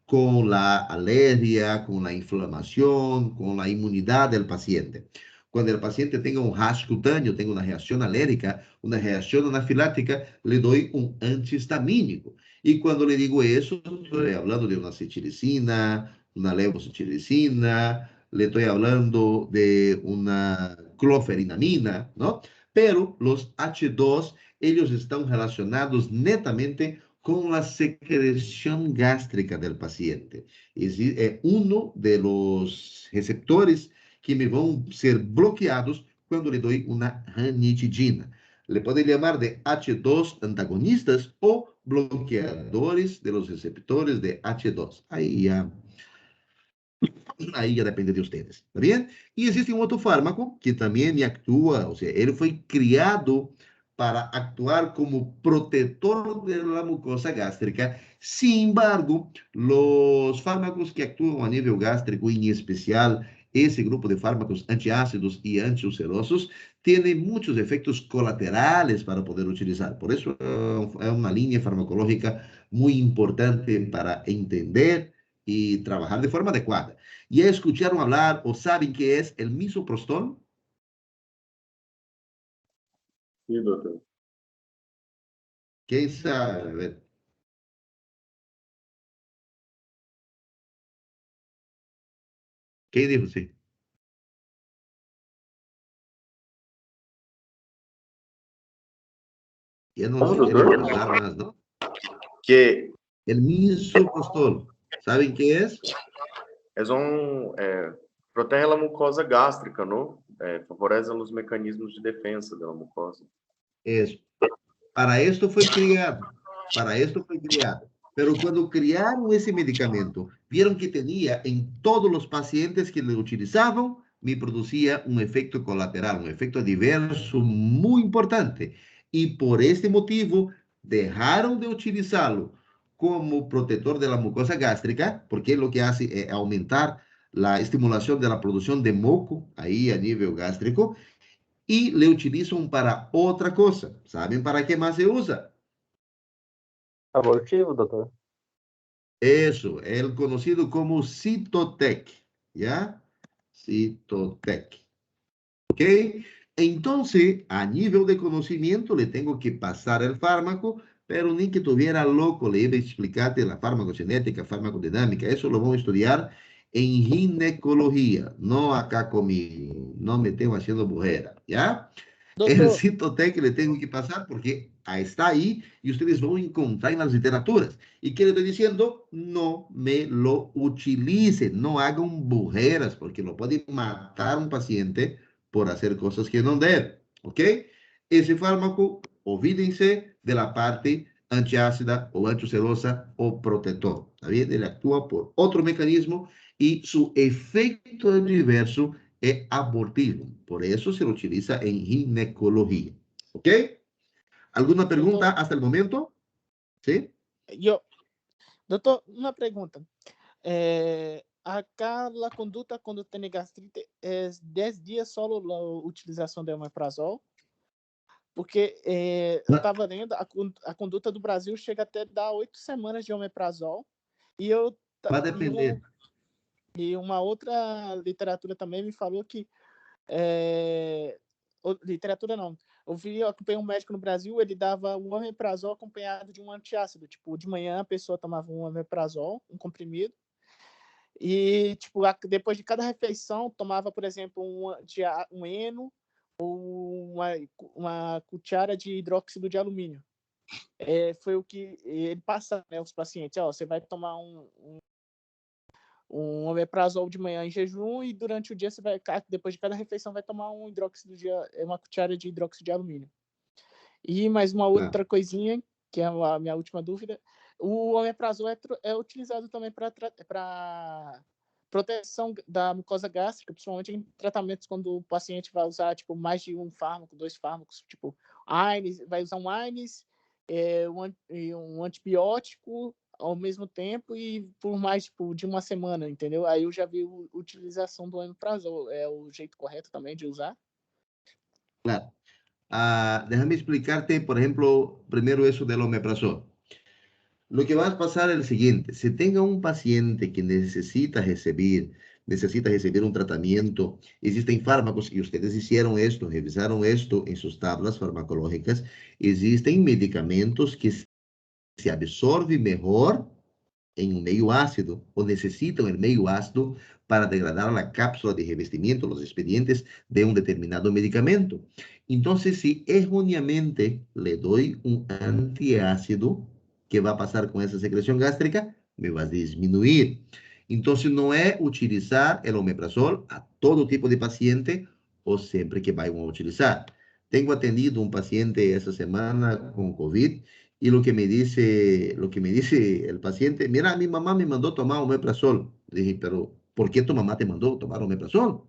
con la alergia, con la inflamación, con la inmunidad del paciente. Cuando el paciente tenga un rash cutáneo, tenga una reacción alérgica, una reacción anafilática, le doy un antihistamínico. Y cuando le digo eso, estoy hablando de una cetiricina, una levocitiricina, le estoy hablando de una cloferinamina, ¿no? Pero los H2, ellos están relacionados netamente con la secreción gástrica del paciente. Es uno de los receptores que me van a ser bloqueados cuando le doy una ranitidina. Le pueden llamar de H2 antagonistas o bloqueadores de los receptores de H2. Ahí ya depende de ustedes, ¿está bien? Y existe un otro fármaco que también actúa, o sea, él fue criado para actuar como protector de la mucosa gástrica. Sin embargo, los fármacos que actúan a nivel gástrico, en especial ese grupo de fármacos antiácidos y antiulcerosos, tienen muchos efectos colaterales para poder utilizar. Por eso es una línea farmacológica muy importante para entender y trabajar de forma adecuada. ¿Ya escucharon hablar o saben qué es el misoprostol? Sim, doutor. ¿Quién sabe? A ver. ¿Qué dijo? Sí. Ya no Como, se quieren doutor? usar más, ¿no? Que El misoprostol. ¿Saben qué es? protege a mucosa gástrica, não? Favorece os mecanismos de defesa da mucosa. Eso. Para esto fue criado. Para esto fue criado. Pero cuando criaron ese medicamento, vieron que tenía en todos los pacientes que lo utilizaban, me producía un efecto colateral, un efecto adverso muy importante. Y por este motivo, dejaron de utilizarlo como protector de la mucosa gástrica, porque lo que hace es aumentar la estimulación de la producción de moco ahí a nivel gástrico, y le utilizan para otra cosa. ¿Saben para qué más se usa? Abortivo, doutor? Eso, el conocido como Cytotec, ¿ya? Cytotec, ¿ok? Entonces, a nivel de conocimiento, le tengo que pasar el fármaco, pero ni que tuviera loco, le iba a explicarte la farmacogenética, farmacodinámica, eso lo vamos a estudiar en ginecología, no acá conmigo, no me tengo haciendo bujera, ¿ya? el Doutor, citotec que le tengo que pasar porque está ahí y ustedes van a encontrar en las literaturas. ¿Y qué le estoy diciendo? No me lo utilicen, no hagan bujeras porque lo pueden matar a un paciente por hacer cosas que no debe. ¿Ok? Ese fármaco, olvídense de la parte antiácida o antiulcerosa o protector. ¿Está bien? Él actúa por otro mecanismo y su efecto adverso es abortivo. Por eso se lo utiliza en ginecología. ¿Ok? ¿Alguna pregunta doutor, hasta el momento? ¿Sí? yo, doutor, uma pergunta. Acá a conduta quando tem gastrite é 10 dias só a utilização de omeprazol, porque eu estava lendo, a conduta do Brasil chega até dar 8 semanas de omeprazol, e eu Va a e, depender. e uma outra literatura também me falou que literatura não. Eu acompanhei um médico no Brasil, ele dava um omeprazol acompanhado de um antiácido. Tipo, de manhã a pessoa tomava um omeprazol, um comprimido, e tipo, depois de cada refeição tomava, por exemplo, um eno ou uma cuchara de hidróxido de alumínio. Foi o que ele passa, né, aos pacientes. Ó, você vai tomar um omeprazol de manhã em jejum e durante o dia você vai, depois de cada refeição, vai tomar uma cuchara de hidróxido de alumínio. E mais uma Claro. outra coisinha, que é a minha última dúvida, o omeprazol é utilizado também para proteção da mucosa gástrica, principalmente em tratamentos quando o paciente vai usar tipo mais de um fármaco, 2 fármacos, tipo AINES, vai usar um AINES, um antibiótico ao mesmo tempo e por mais tipo de uma semana, entendeu? Aí eu já vi a utilização do omeprazol, é o jeito correto também de usar? Claro. Déjame explicarte, por ejemplo, primero eso del omeprazol. Lo que va a pasar es el siguiente, si tenga un paciente que necesita recibir un tratamiento, existen fármacos, y ustedes hicieron esto, revisaron esto en sus tablas farmacológicas, existen medicamentos que se absorben mejor en un medio ácido o necesitan el medio ácido para degradar la cápsula de revestimiento, los expedientes de un determinado medicamento. Entonces, si erróneamente le doy un antiácido, ¿qué va a pasar con esa secreción gástrica? Me va a disminuir. Entonces, no es utilizar el omeprazol a todo tipo de paciente o siempre que vayan a utilizar. Tengo atendido un paciente esta semana con COVID y lo que me dice el paciente, mira, mi mamá me mandó tomar omeprazol. Le dije, pero ¿por qué tu mamá te mandó tomar omeprazol?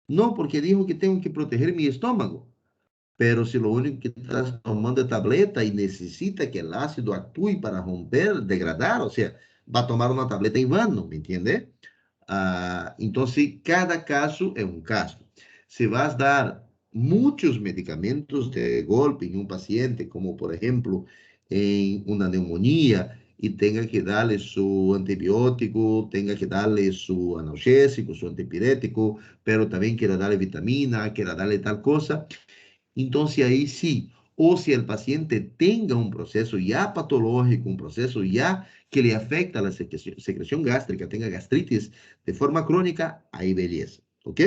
No, porque dijo que tengo que proteger mi estómago. Pero si lo único que estás tomando es tableta y necesita que el ácido actúe para romper, degradar, o sea, va a tomar una tableta en vano, ¿me entiende? Entonces, cada caso es un caso. Si vas a dar muchos medicamentos de golpe en un paciente, como por ejemplo en una neumonía, y tenga que darle su antibiótico, tenga que darle su analgésico, su antipirético, pero también quiera darle vitamina, quiera darle tal cosa, entonces ahí sí, o si el paciente tenga un proceso ya patológico, un proceso ya que le afecta a la secreción gástrica, tenga gastritis de forma crónica, ahí belleza, ¿ok?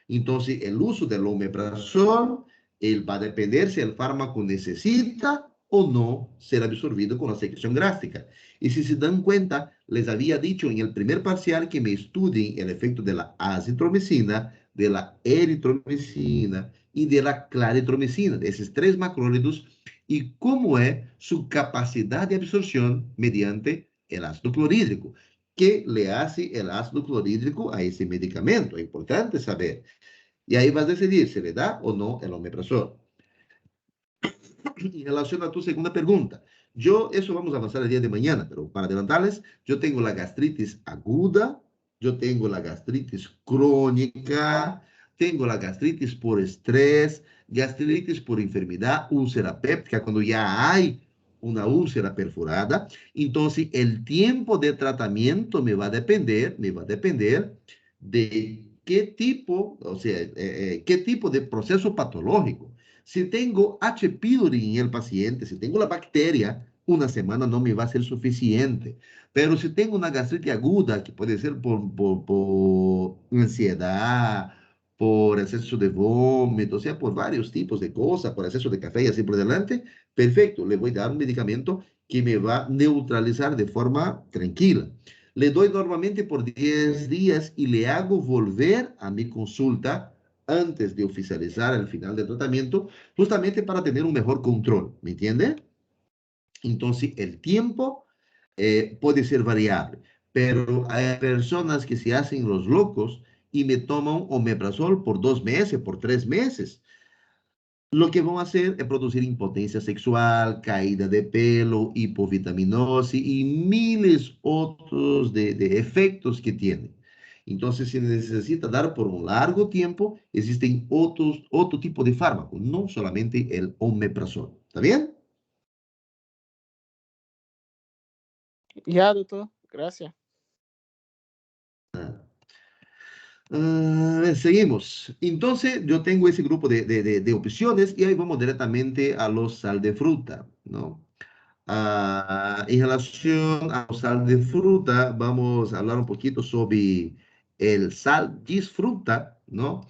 Entonces el uso del omeprazol, él va a depender si el fármaco necesita o no ser absorbido con la secreción gástrica. Y si se dan cuenta, les había dicho en el primer parcial que me estudien el efecto de la azitromicina, de la eritromicina y de la claritromicina, de esos 3 macrólidos, y cómo es su capacidad de absorción mediante el ácido clorhídrico. ¿Qué le hace el ácido clorhídrico a ese medicamento? Es importante saber. Y ahí vas a decidir si le da o no el omeprazol. En relación a tu segunda pregunta, eso vamos a avanzar el día de mañana, pero para adelantarles, yo tengo la gastritis aguda, yo tengo la gastritis crónica, tengo la gastritis por estrés, gastritis por enfermedad, úlcera péptica, cuando ya hay una úlcera perforada. Entonces, el tiempo de tratamiento me va a depender de qué tipo, o sea, qué tipo de proceso patológico. Si tengo H. pylori en el paciente, si tengo la bacteria, una semana no me va a ser suficiente. Pero si tengo una gastritis aguda, que puede ser por ansiedad, por exceso de vómito, o sea, por varios tipos de cosas, por exceso de café y así por delante, perfecto, le voy a dar un medicamento que me va a neutralizar de forma tranquila. Le doy normalmente por 10 días y le hago volver a mi consulta antes de oficializar el final del tratamiento, justamente para tener un mejor control, ¿me entiende? Entonces, el tiempo puede ser variable, pero hay personas que se hacen los locos y me toman omeprazol por 2 meses, por 3 meses. Lo que van a hacer es producir impotencia sexual, caída de pelo, hipovitaminosis y miles otros de efectos que tiene. Entonces, si necesita dar por un largo tiempo, existen otro tipo de fármaco, no solamente el omeprazol. ¿Está bien? Ya, doctor. Gracias. Seguimos. Entonces, yo tengo ese grupo de opciones y ahí vamos directamente a los sal de fruta, ¿no? En relación a los sal de fruta, vamos a hablar un poquito sobre el sal disfruta, ¿no?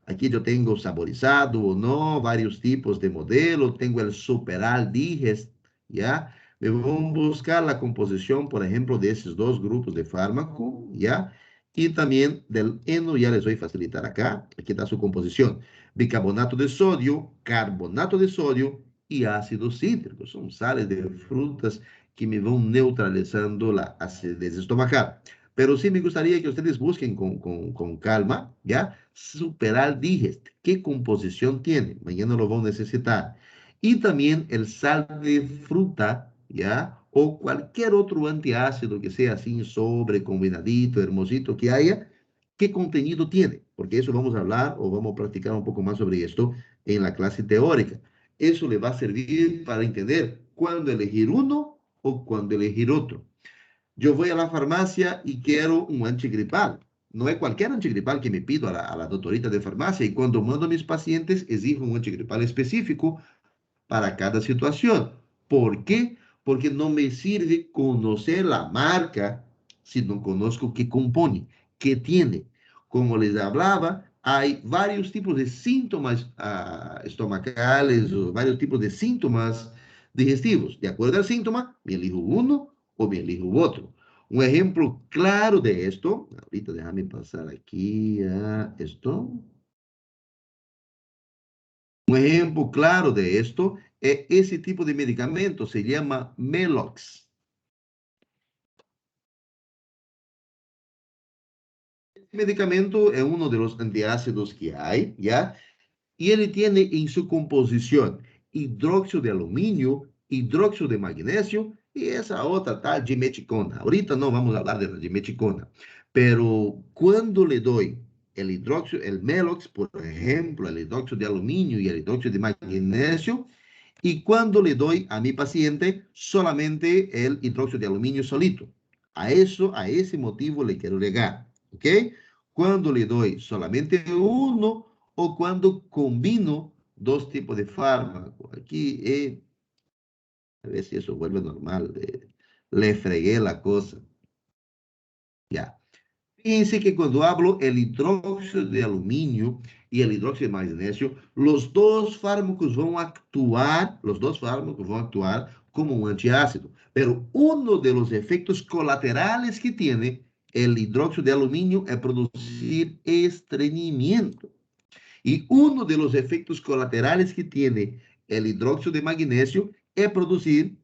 Aquí yo tengo saborizado o no, varios tipos de modelo. Tengo el Superal Digest, ¿ya? Me voy a buscar la composición, por ejemplo, de esos dos grupos de fármaco, ¿ya? Y también del heno, ya les voy a facilitar acá. Aquí está su composición. Bicarbonato de sodio, carbonato de sodio y ácido cítrico. Son sales de frutas que me van neutralizando la acidez estomacal. Pero sí me gustaría que ustedes busquen con calma, ¿ya? Superal Digest, ¿qué composición tiene? Mañana lo vamos a necesitar. Y también el sal de fruta, ¿ya? O cualquier otro antiácido que sea así, sobre, combinadito, hermosito que haya, ¿qué contenido tiene? Porque eso vamos a hablar o vamos a practicar un poco más sobre esto en la clase teórica. Eso le va a servir para entender cuándo elegir uno o cuándo elegir otro. Yo voy a la farmacia y quiero un antigripal. No es cualquier antigripal que me pido a la doctorita de farmacia y cuando mando a mis pacientes exijo un antigripal específico para cada situación. ¿Por qué? Porque no me sirve conocer la marca si no conozco qué compone, qué tiene. Como les hablaba, hay varios tipos de síntomas estomacales o varios tipos de síntomas digestivos. De acuerdo al síntoma, me elijo uno o me elijo otro. Un ejemplo claro de esto, ahorita déjame pasar aquí a esto. Un ejemplo claro de esto es ese tipo de medicamento, se llama Melox. Este medicamento es uno de los antiácidos que hay, ¿ya? Y él tiene en su composición hidróxido de aluminio, hidróxido de magnesio y esa otra tal dimeticona. Ahorita no vamos a hablar de la dimeticona, pero cuando le doy el hidróxido, el Melox, por ejemplo, el hidróxido de aluminio y el hidróxido de magnesio, y cuando le doy a mi paciente solamente el hidróxido de aluminio solito. A eso, a ese motivo le quiero llegar, ¿ok? Cuando le doy solamente uno o cuando combino dos tipos de fármaco. Aquí, a ver si eso vuelve normal. Le fregué la cosa. Ya. Fíjense que cuando hablo el hidróxido de aluminio y el hidróxido de magnesio, los dos fármacos van a actuar como un antiácido, pero uno de los efectos colaterales que tiene el hidróxido de aluminio es producir estreñimiento. Y uno de los efectos colaterales que tiene el hidróxido de magnesio es producir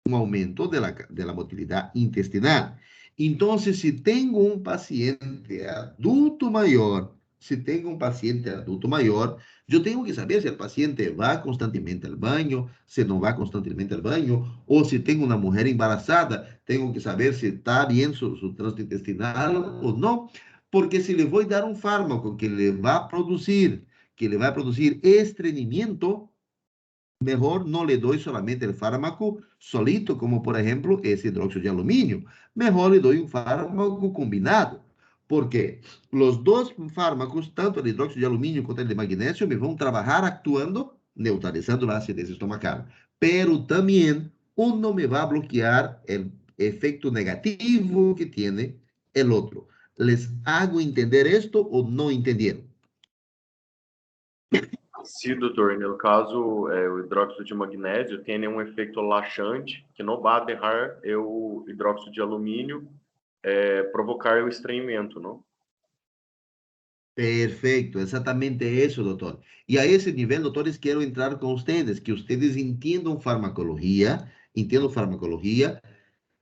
un aumento de la motilidad intestinal. Entonces, si tengo un paciente adulto mayor, yo tengo que saber si el paciente va constantemente al baño, si no va constantemente al baño, o si tengo una mujer embarazada, tengo que saber si está bien su tránsito intestinal o no, porque si le voy a dar un fármaco que le va a producir estreñimiento, mejor no le doy solamente el fármaco solito, como por ejemplo ese hidróxido de aluminio. Mejor le doy un fármaco combinado, porque los dos fármacos, tanto el hidróxido de aluminio como el de magnesio, me van a trabajar actuando, neutralizando la acidez estomacal. Pero también uno me va a bloquear el efecto negativo que tiene el otro. ¿Les hago entender esto o no entendieron? Sim, doutor. No caso, o hidróxido de magnésio tem um efeito laxante que não vai deixar o hidróxido de alumínio provocar o estranhamento, não? Perfecto, exactamente eso, doctor. Y a ese nivel, doctores, quiero entrar con ustedes, que ustedes entiendan farmacología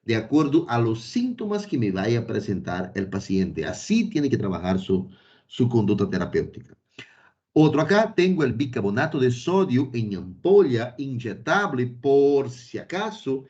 de acuerdo a los síntomas que me vaya a presentar el paciente. Así tiene que trabajar su conducta terapéutica. Otro acá, tengo el bicarbonato de sodio en ampolla inyectable por si acaso.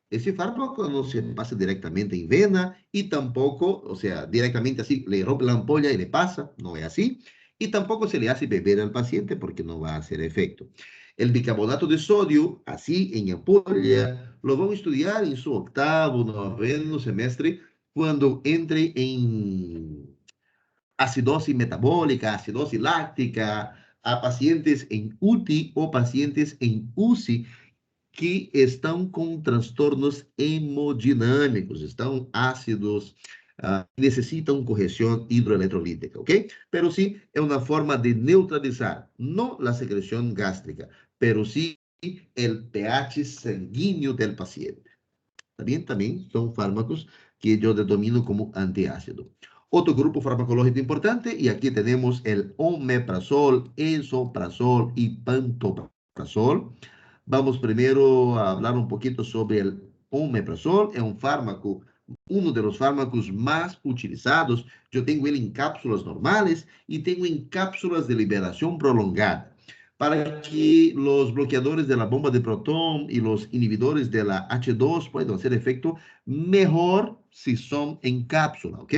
Ese fármaco no se pasa directamente en vena y tampoco, o sea, directamente así, le rompe la ampolla y le pasa, no es así. Y tampoco se le hace beber al paciente porque no va a hacer efecto. El bicarbonato de sodio, así en ampolla, lo vamos a estudiar en su octavo, noveno semestre, cuando entre en acidosis metabólica, acidosis láctica, a pacientes en UTI o pacientes en UCI que estão com transtornos hemodinâmicos, estão ácidos, necessitam correção hidroeletrolítica, ok? Pero sim, é uma forma de neutralizar, não a secreção gástrica, pero sim o pH sanguíneo del paciente. Também são fármacos que eu denomino como antiácido. Otro grupo farmacológico importante, y aquí tenemos el omeprazol, esomeprazol y pantoprazol. Vamos primero a hablar un poquito sobre el omeprazol. Es un fármaco, uno de los fármacos más utilizados. Yo tengo él en cápsulas normales y tengo en cápsulas de liberación prolongada, para que los bloqueadores de la bomba de protón y los inhibidores de la H2 puedan hacer efecto mejor si son en cápsula, ¿ok?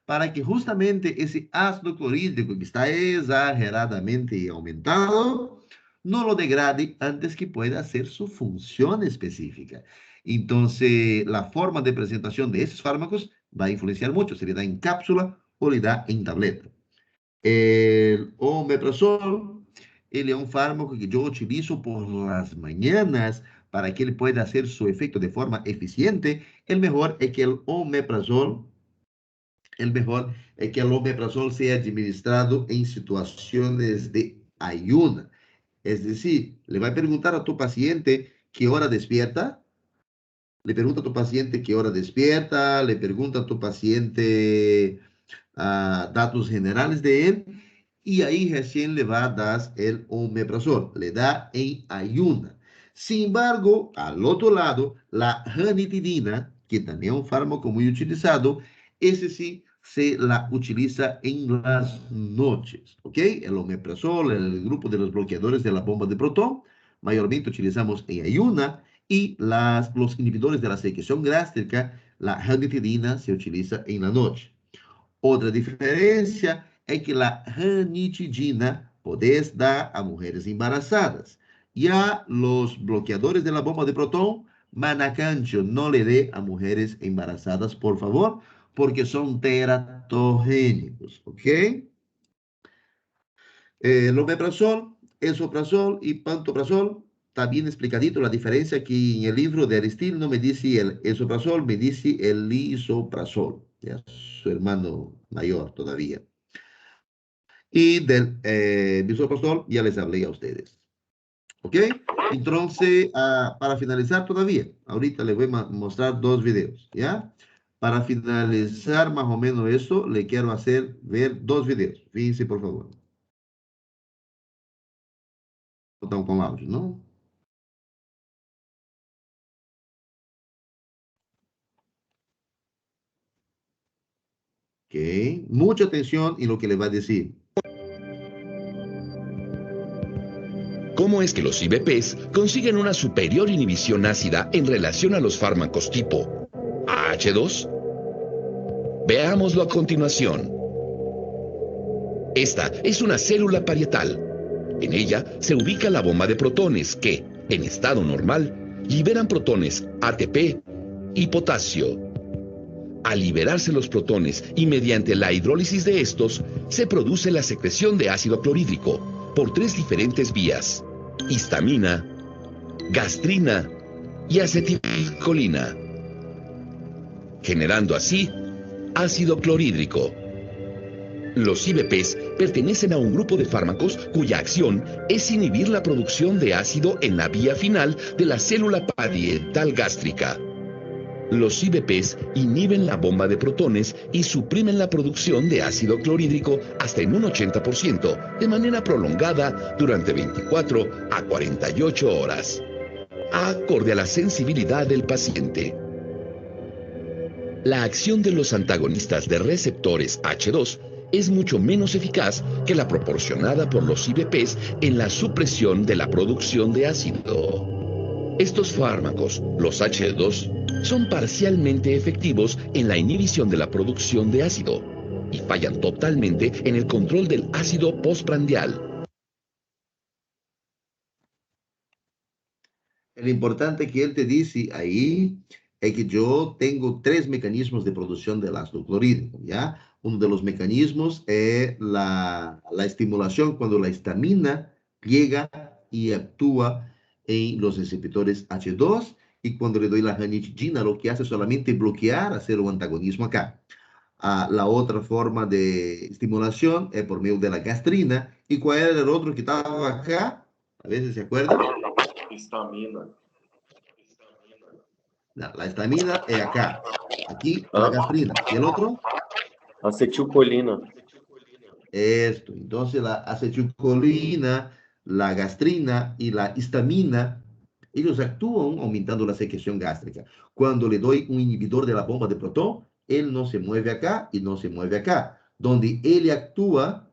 Para que justamente ese ácido clorhídrico que está exageradamente aumentado no lo degrade antes que pueda hacer su función específica. Entonces, la forma de presentación de esos fármacos va a influenciar mucho, si le da en cápsula o le da en tableta. El omeprazol, ele é um fármaco que eu utilizo por las mañanas para que ele pueda hacer su efecto de forma eficiente. El mejor es que el omeprazol sea administrado en situaciones de ayuno. Es decir, le va a preguntar a tu paciente qué hora despierta, le pregunta a tu paciente qué hora despierta, le pregunta a tu paciente datos generales de él, y ahí recién le va a dar el omeprazol, le da en ayuna. Sin embargo, al otro lado, la ranitidina, que también es un fármaco muy utilizado, ese sí se la utiliza en las noches, ¿ok? El omeprazol, el grupo de los bloqueadores de la bomba de protón, mayormente utilizamos en ayuna, y los inhibidores de la secreción gástrica, la ranitidina, se utiliza en la noche. Otra diferencia es que la ranitidina puedes dar a mujeres embarazadas. Ya los bloqueadores de la bomba de protón, manacancho, no le dé a mujeres embarazadas, por favor, porque son teratogénicos, ¿ok? El omeprazol, esomeprazol y pantoprazol, está bien explicadito la diferencia. Aquí en el libro de Aristil no me dice el esomeprazol, me dice el lisoprazol, ya, su hermano mayor todavía. Y del lisoprazol ya les hablé a ustedes. ¿Ok? Entonces, para finalizar todavía, ahorita les voy a mostrar dos videos, ¿ya? Para finalizar más o menos eso, le quiero hacer ver dos videos. Fíjense, por favor. Estão com áudio, ¿no? Ok. Mucha atención en lo que le va a decir. ¿Cómo es que los IBPs consiguen una superior inhibición ácida en relación a los fármacos tipo AH2? Veámoslo a continuación. Esta es una célula parietal. En ella se ubica la bomba de protones que, en estado normal, liberan protones ATP y potasio. Al liberarse los protones y mediante la hidrólisis de estos, se produce la secreción de ácido clorhídrico por tres diferentes vías: histamina, gastrina y acetilcolina, generando así ácido clorhídrico. Los IBPs pertenecen a un grupo de fármacos cuya acción es inhibir la producción de ácido en la vía final de la célula parietal gástrica. Los IBPs inhiben la bomba de protones y suprimen la producción de ácido clorhídrico hasta en un 80%, de manera prolongada durante 24 a 48 horas, acorde a la sensibilidad del paciente. La acción de los antagonistas de receptores H2 es mucho menos eficaz que la proporcionada por los IBPs en la supresión de la producción de ácido. Estos fármacos, los H2, son parcialmente efectivos en la inhibición de la producción de ácido y fallan totalmente en el control del ácido postprandial. Lo importante que él te dice ahí es que yo tengo 3 mecanismos de producción del ácido clorhídrico, ¿ya? Uno de los mecanismos es la estimulación cuando la histamina llega y actúa en los receptores H2, y cuando le doy la ranitidina, lo que hace es solamente bloquear, hacer un antagonismo acá. La otra forma de estimulación es por medio de la gastrina. ¿Y cuál era el otro que estaba acá? A ver si se acuerdan. Histamina. La histamina es acá. Aquí, la gastrina. ¿Y el otro? Acetilcolina. Esto. Entonces, la acetilcolina, la gastrina y la histamina, ellos actúan aumentando la secreción gástrica. Cuando le doy un inhibidor de la bomba de protón, él no se mueve acá y no se mueve acá. Donde él actúa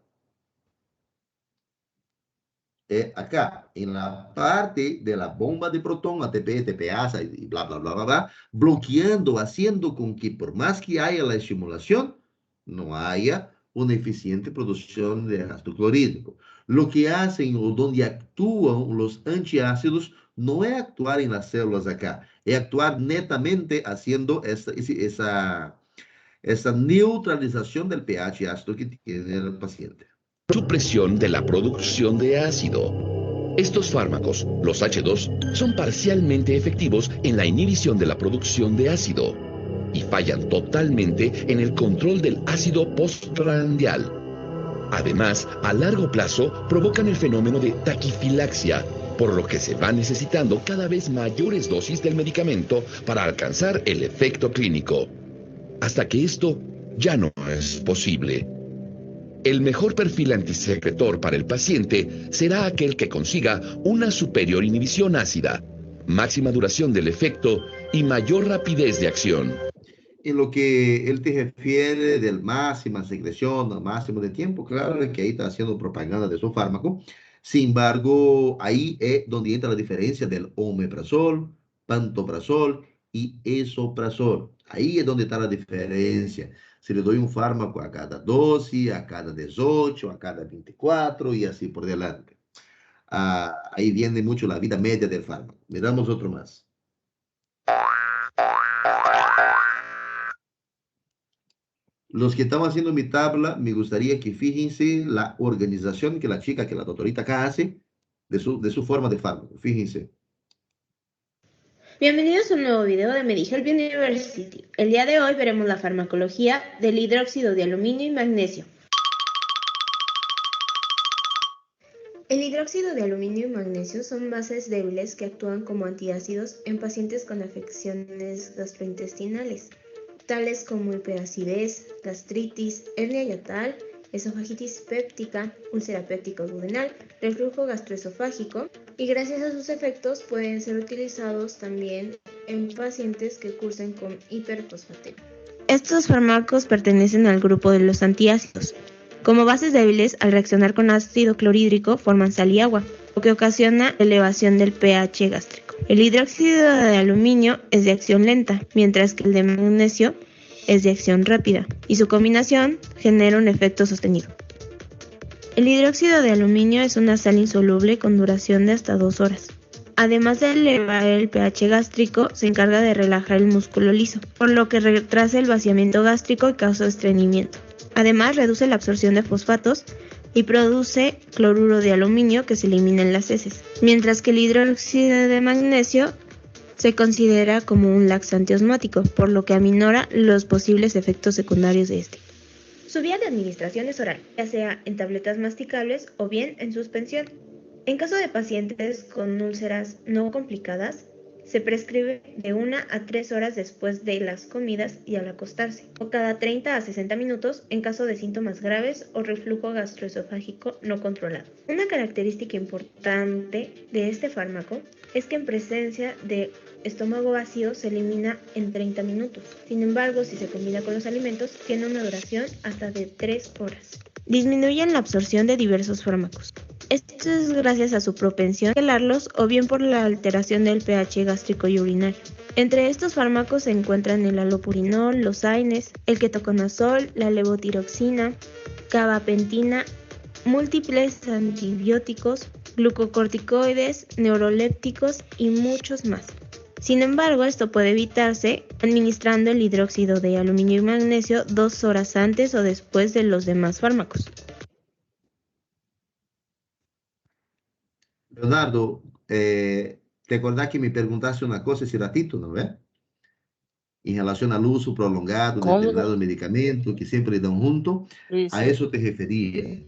es acá, en la parte de la bomba de protón, ATP, TPasa y bla, bla, bla, bla, bla, bloqueando, haciendo con que por más que haya la estimulación, no haya una eficiente producción de ácido clorhídrico. Lo que hacen o donde actúan los antiácidos no es actuar en las células acá, es actuar netamente haciendo esa neutralización del pH ácido que tiene el paciente. Supresión de la producción de ácido. Estos fármacos, los H2, son parcialmente efectivos en la inhibición de la producción de ácido y fallan totalmente en el control del ácido postprandial. Además, a largo plazo provocan el fenómeno de taquifilaxia, por lo que se van necesitando cada vez mayores dosis del medicamento para alcanzar el efecto clínico, hasta que esto ya no es posible. El mejor perfil antisecretor para el paciente será aquel que consiga una superior inhibición ácida, máxima duración del efecto y mayor rapidez de acción. En lo que él te refiere del máxima secreción, al máximo de tiempo, claro que ahí está haciendo propaganda de su fármaco. Sin embargo, ahí es donde entra la diferencia del omeprazol, pantoprazol y esomeprazol. Ahí es donde está la diferencia. Si le doy un fármaco a cada 12, a cada 18, a cada 24 y así por delante. Ahí viene mucho la vida media del fármaco. Miramos otro más. Los que están haciendo mi tabla, me gustaría que fíjense la organización que la chica, que la doctorita acá hace de su forma de fármaco. Fíjense. Bienvenidos a un nuevo video de Medihealth University. El día de hoy veremos la farmacología del hidróxido de aluminio y magnesio. El hidróxido de aluminio y magnesio son bases débiles que actúan como antiácidos en pacientes con afecciones gastrointestinales, tales como hiperacidez, gastritis, hernia hiatal, esofagitis péptica, úlcera péptica duodenal, reflujo gastroesofágico, y gracias a sus efectos pueden ser utilizados también en pacientes que cursen con hiperfosfatemia. Estos fármacos pertenecen al grupo de los antiácidos. Como bases débiles, al reaccionar con ácido clorhídrico forman sal y agua, lo que ocasiona elevación del pH gástrico. El hidróxido de aluminio es de acción lenta, mientras que el de magnesio es de acción rápida, y su combinación genera un efecto sostenido. El hidróxido de aluminio es una sal insoluble con duración de hasta 2 horas. Además de elevar el pH gástrico, se encarga de relajar el músculo liso, por lo que retrasa el vaciamiento gástrico y causa estreñimiento. Además, reduce la absorción de fosfatos y produce cloruro de aluminio que se elimina en las heces, mientras que el hidróxido de magnesio se considera como un laxante osmótico, por lo que aminora los posibles efectos secundarios de este. Su vía de administración es oral, ya sea en tabletas masticables o bien en suspensión. En caso de pacientes con úlceras no complicadas, se prescribe de 1 a 3 horas después de las comidas y al acostarse, o cada 30 a 60 minutos en caso de síntomas graves o reflujo gastroesofágico no controlado. Una característica importante de este fármaco es que en presencia de estómago vacío se elimina en 30 minutos. Sin embargo, si se combina con los alimentos, tiene una duración hasta de 3 horas. Disminuyen la absorción de diversos fármacos. Esto es gracias a su propensión a gelarlos o bien por la alteración del pH gástrico y urinario. Entre estos fármacos se encuentran el alopurinol, los AINES, el ketoconazol, la levotiroxina, gabapentina, múltiples antibióticos, glucocorticoides, neurolépticos y muchos más. Sin embargo, esto puede evitarse administrando el hidróxido de aluminio y magnesio 2 horas antes o después de los demás fármacos. Leonardo, te acordás que me preguntaste una cosa ese ratito, ¿no ves? En relación al uso prolongado de ¿Cómo? determinados medicamentos que siempre le dan junto, Sí, a sí. eso te refería.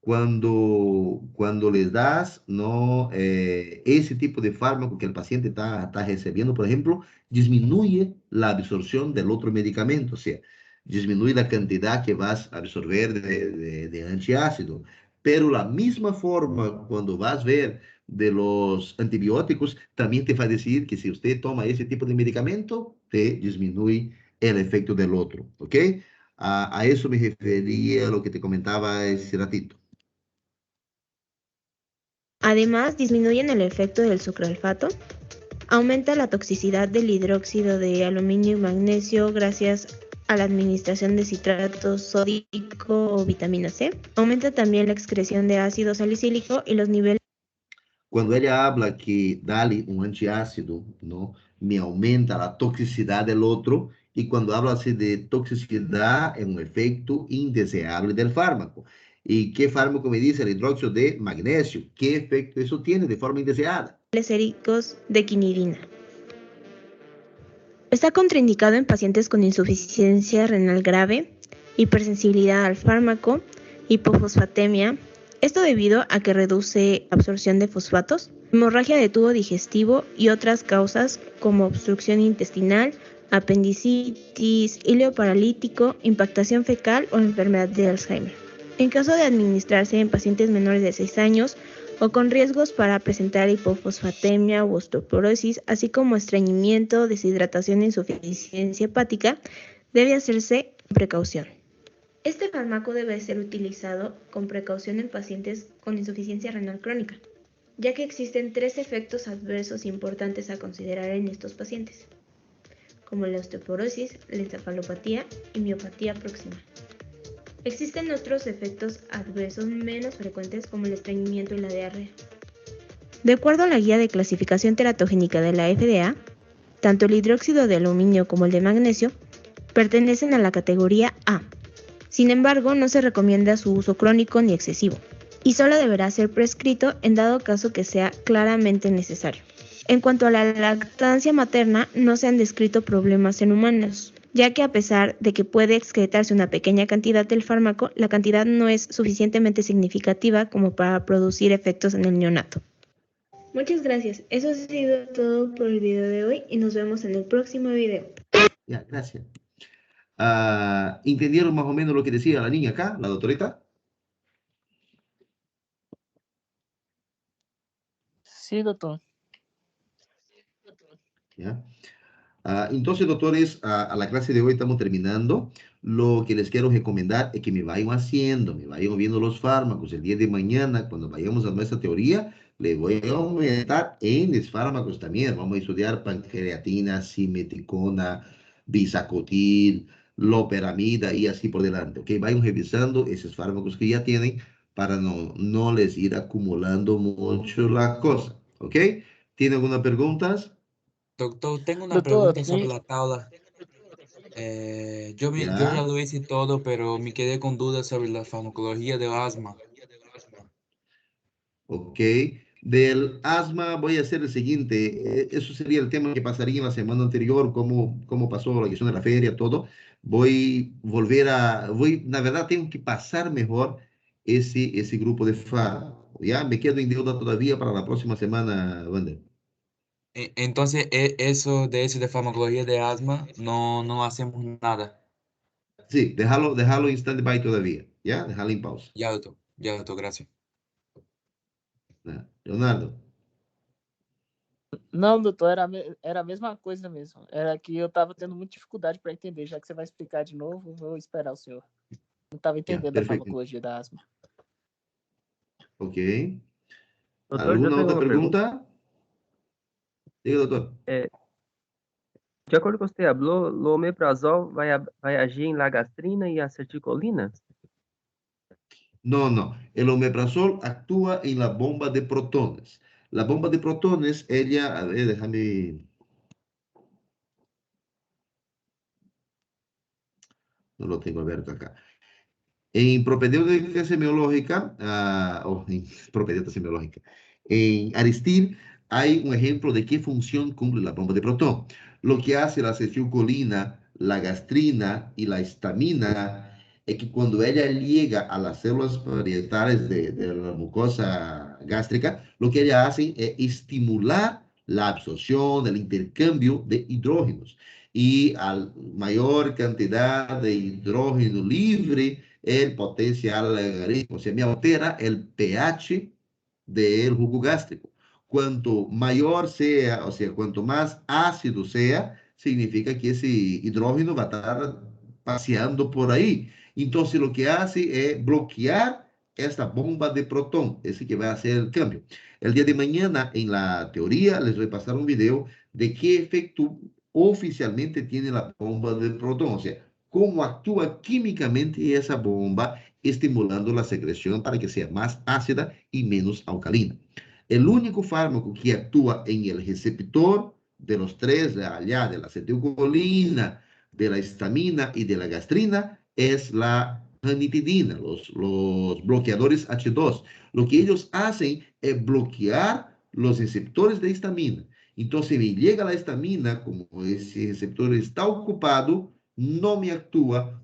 Cuando les das ¿no? Ese tipo de fármaco que el paciente está recibiendo, por ejemplo, disminuye la absorción del otro medicamento, o sea, disminuye la cantidad que vas a absorber de antiácido. Pero la misma forma, cuando vas a ver de los antibióticos, también te va a decir que si usted toma ese tipo de medicamento, te disminuye el efecto del otro, ¿ok? A eso me refería a lo que te comentaba ese ratito. Además, disminuyen el efecto del sucralfato, aumenta la toxicidad del hidróxido de aluminio y magnesio gracias a la administración de citrato sódico o vitamina C, aumenta también la excreción de ácido salicílico y los niveles. Cuando ella habla que dale un antiácido, ¿no? Me aumenta la toxicidad del otro, y cuando habla así de toxicidad es un efecto indeseable del fármaco. ¿Y qué fármaco me dice? El hidróxido de magnesio. ¿Qué efecto eso tiene de forma indeseada? Séricos de quinidina. Está contraindicado en pacientes con insuficiencia renal grave, hipersensibilidad al fármaco, hipofosfatemia, esto debido a que reduce absorción de fosfatos, hemorragia de tubo digestivo y otras causas como obstrucción intestinal, apendicitis, hilo paralítico, impactación fecal o enfermedad de Alzheimer. En caso de administrarse en pacientes menores de 6 años, o con riesgos para presentar hipofosfatemia u osteoporosis, así como estreñimiento, deshidratación e insuficiencia hepática, debe hacerse con precaución. Este fármaco debe ser utilizado con precaución en pacientes con insuficiencia renal crónica, ya que existen 3 efectos adversos importantes a considerar en estos pacientes, como la osteoporosis, la encefalopatía y miopatía próxima. Existen otros efectos adversos menos frecuentes como el estreñimiento y la diarrea. De acuerdo a la guía de clasificación teratogénica de la FDA, tanto el hidróxido de aluminio como el de magnesio pertenecen a la categoría A. Sin embargo, no se recomienda su uso crónico ni excesivo, y solo deberá ser prescrito en dado caso que sea claramente necesario. En cuanto a la lactancia materna, no se han descrito problemas en humanos, ya que a pesar de que puede excretarse una pequeña cantidad del fármaco, la cantidad no es suficientemente significativa como para producir efectos en el neonato. Muchas gracias. Eso ha sido todo por el video de hoy y nos vemos en el próximo video. Ya, gracias. ¿Entendieron más o menos lo que decía la niña acá, la doctorita? Sí, doctor. ¿Ya? Entonces, doctores, a la clase de hoy estamos terminando. Lo que les quiero recomendar es que me vayan viendo los fármacos. El día de mañana, cuando vayamos a nuestra teoría, le voy a aumentar en los fármacos también. Vamos a estudiar pancreatina, simeticona, bisacotil, loperamida y así por delante. ¿Ok? Vayan revisando esos fármacos que ya tienen para no les ir acumulando mucho la cosa. ¿Ok? ¿Tiene alguna preguntas? Doctor, tengo una Doctor, pregunta sobre la tabla. Yo ya Ya. lo hice todo, pero me quedé con dudas sobre la farmacología del asma. Ok, Del asma voy a hacer el siguiente. Eso sería el tema que pasaría en la semana anterior, cómo pasó la cuestión de la feria, todo. La verdad, tengo que pasar mejor ese grupo de fármacos. Ya me quedo en deuda todavía para la próxima semana, Wander. Entonces, eso de farmacología de asma, no hacemos nada. Sí, déjalo en stand-by todavía. Ya, déjalo en pausa. Ya, doctor, gracias. Leonardo. Não, doutor, era a mesma coisa mesmo. Era que eu estava tendo muita dificuldade para entender. Já que você vai explicar de novo, vou esperar o senhor. Não estava entendendo a Perfecto. farmacologia da asma. Ok. Doctor, yo ¿Alguna tengo otra una pregunta. pregunta? Diga, doctor. De acuerdo com o que você falou, o omeprazol vai agir em lagastrina e acetilcolina? No. El omeprazol actúa en la bomba de protones. La bomba de protones, ella, a ver, déjame. No lo tengo abierto acá. En propedéutica semiológica, o en propedéutica semiológica, en Aristil hay un ejemplo de qué función cumple la bomba de protón. Lo que hace la acetilcolina, la gastrina y la histamina es que cuando ella llega a las células parietales de la mucosa gástrica, lo que ella hace es estimular la absorción, el intercambio de hidrógenos. Y a mayor cantidad de hidrógeno libre, el potencial logaritmo, o sea, me altera el pH del jugo gástrico. Cuanto mayor sea, o sea, cuanto más ácido sea, significa que ese hidrógeno va a estar paseando por ahí. Entonces, lo que hace es bloquear esta bomba de protón, ese que va a hacer el cambio. El día de mañana, en la teoría, les voy a pasar un video de qué efecto oficialmente tiene la bomba de protón, o sea, cómo actúa químicamente esa bomba, estimulando la secreción para que sea más ácida y menos alcalina. El único fármaco que actúa en el receptor de los tres, allá de la acetilcolina, de la histamina y de la gastrina, es la ranitidina, los bloqueadores H2. Lo que ellos hacen es bloquear los receptores de histamina. Entonces me llega la histamina, como ese receptor está ocupado, no me actúa,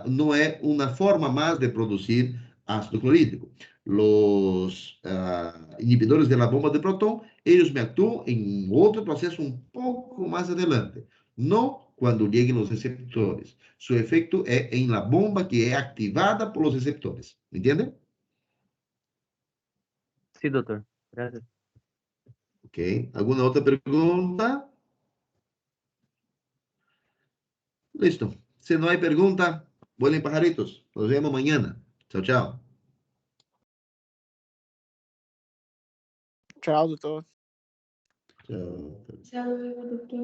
no es una forma más de producir ácido clorhídrico. Los inhibidores de la bomba de protón, ellos me actúan en otro proceso un poco más adelante, no cuando lleguen los receptores. Su efecto es en la bomba que es activada por los receptores. ¿Me entiende? Sí, doctor. Gracias. Ok. ¿Alguna otra pregunta? Listo. Si no hay pregunta, vuelen pajaritos. Nos vemos mañana. Chao, chao. Tchau, doutor. Chao. Hasta luego, doctor.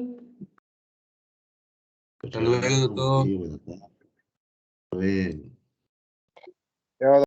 Hasta luego, doctor. Buenas tardes. Bien. Chao,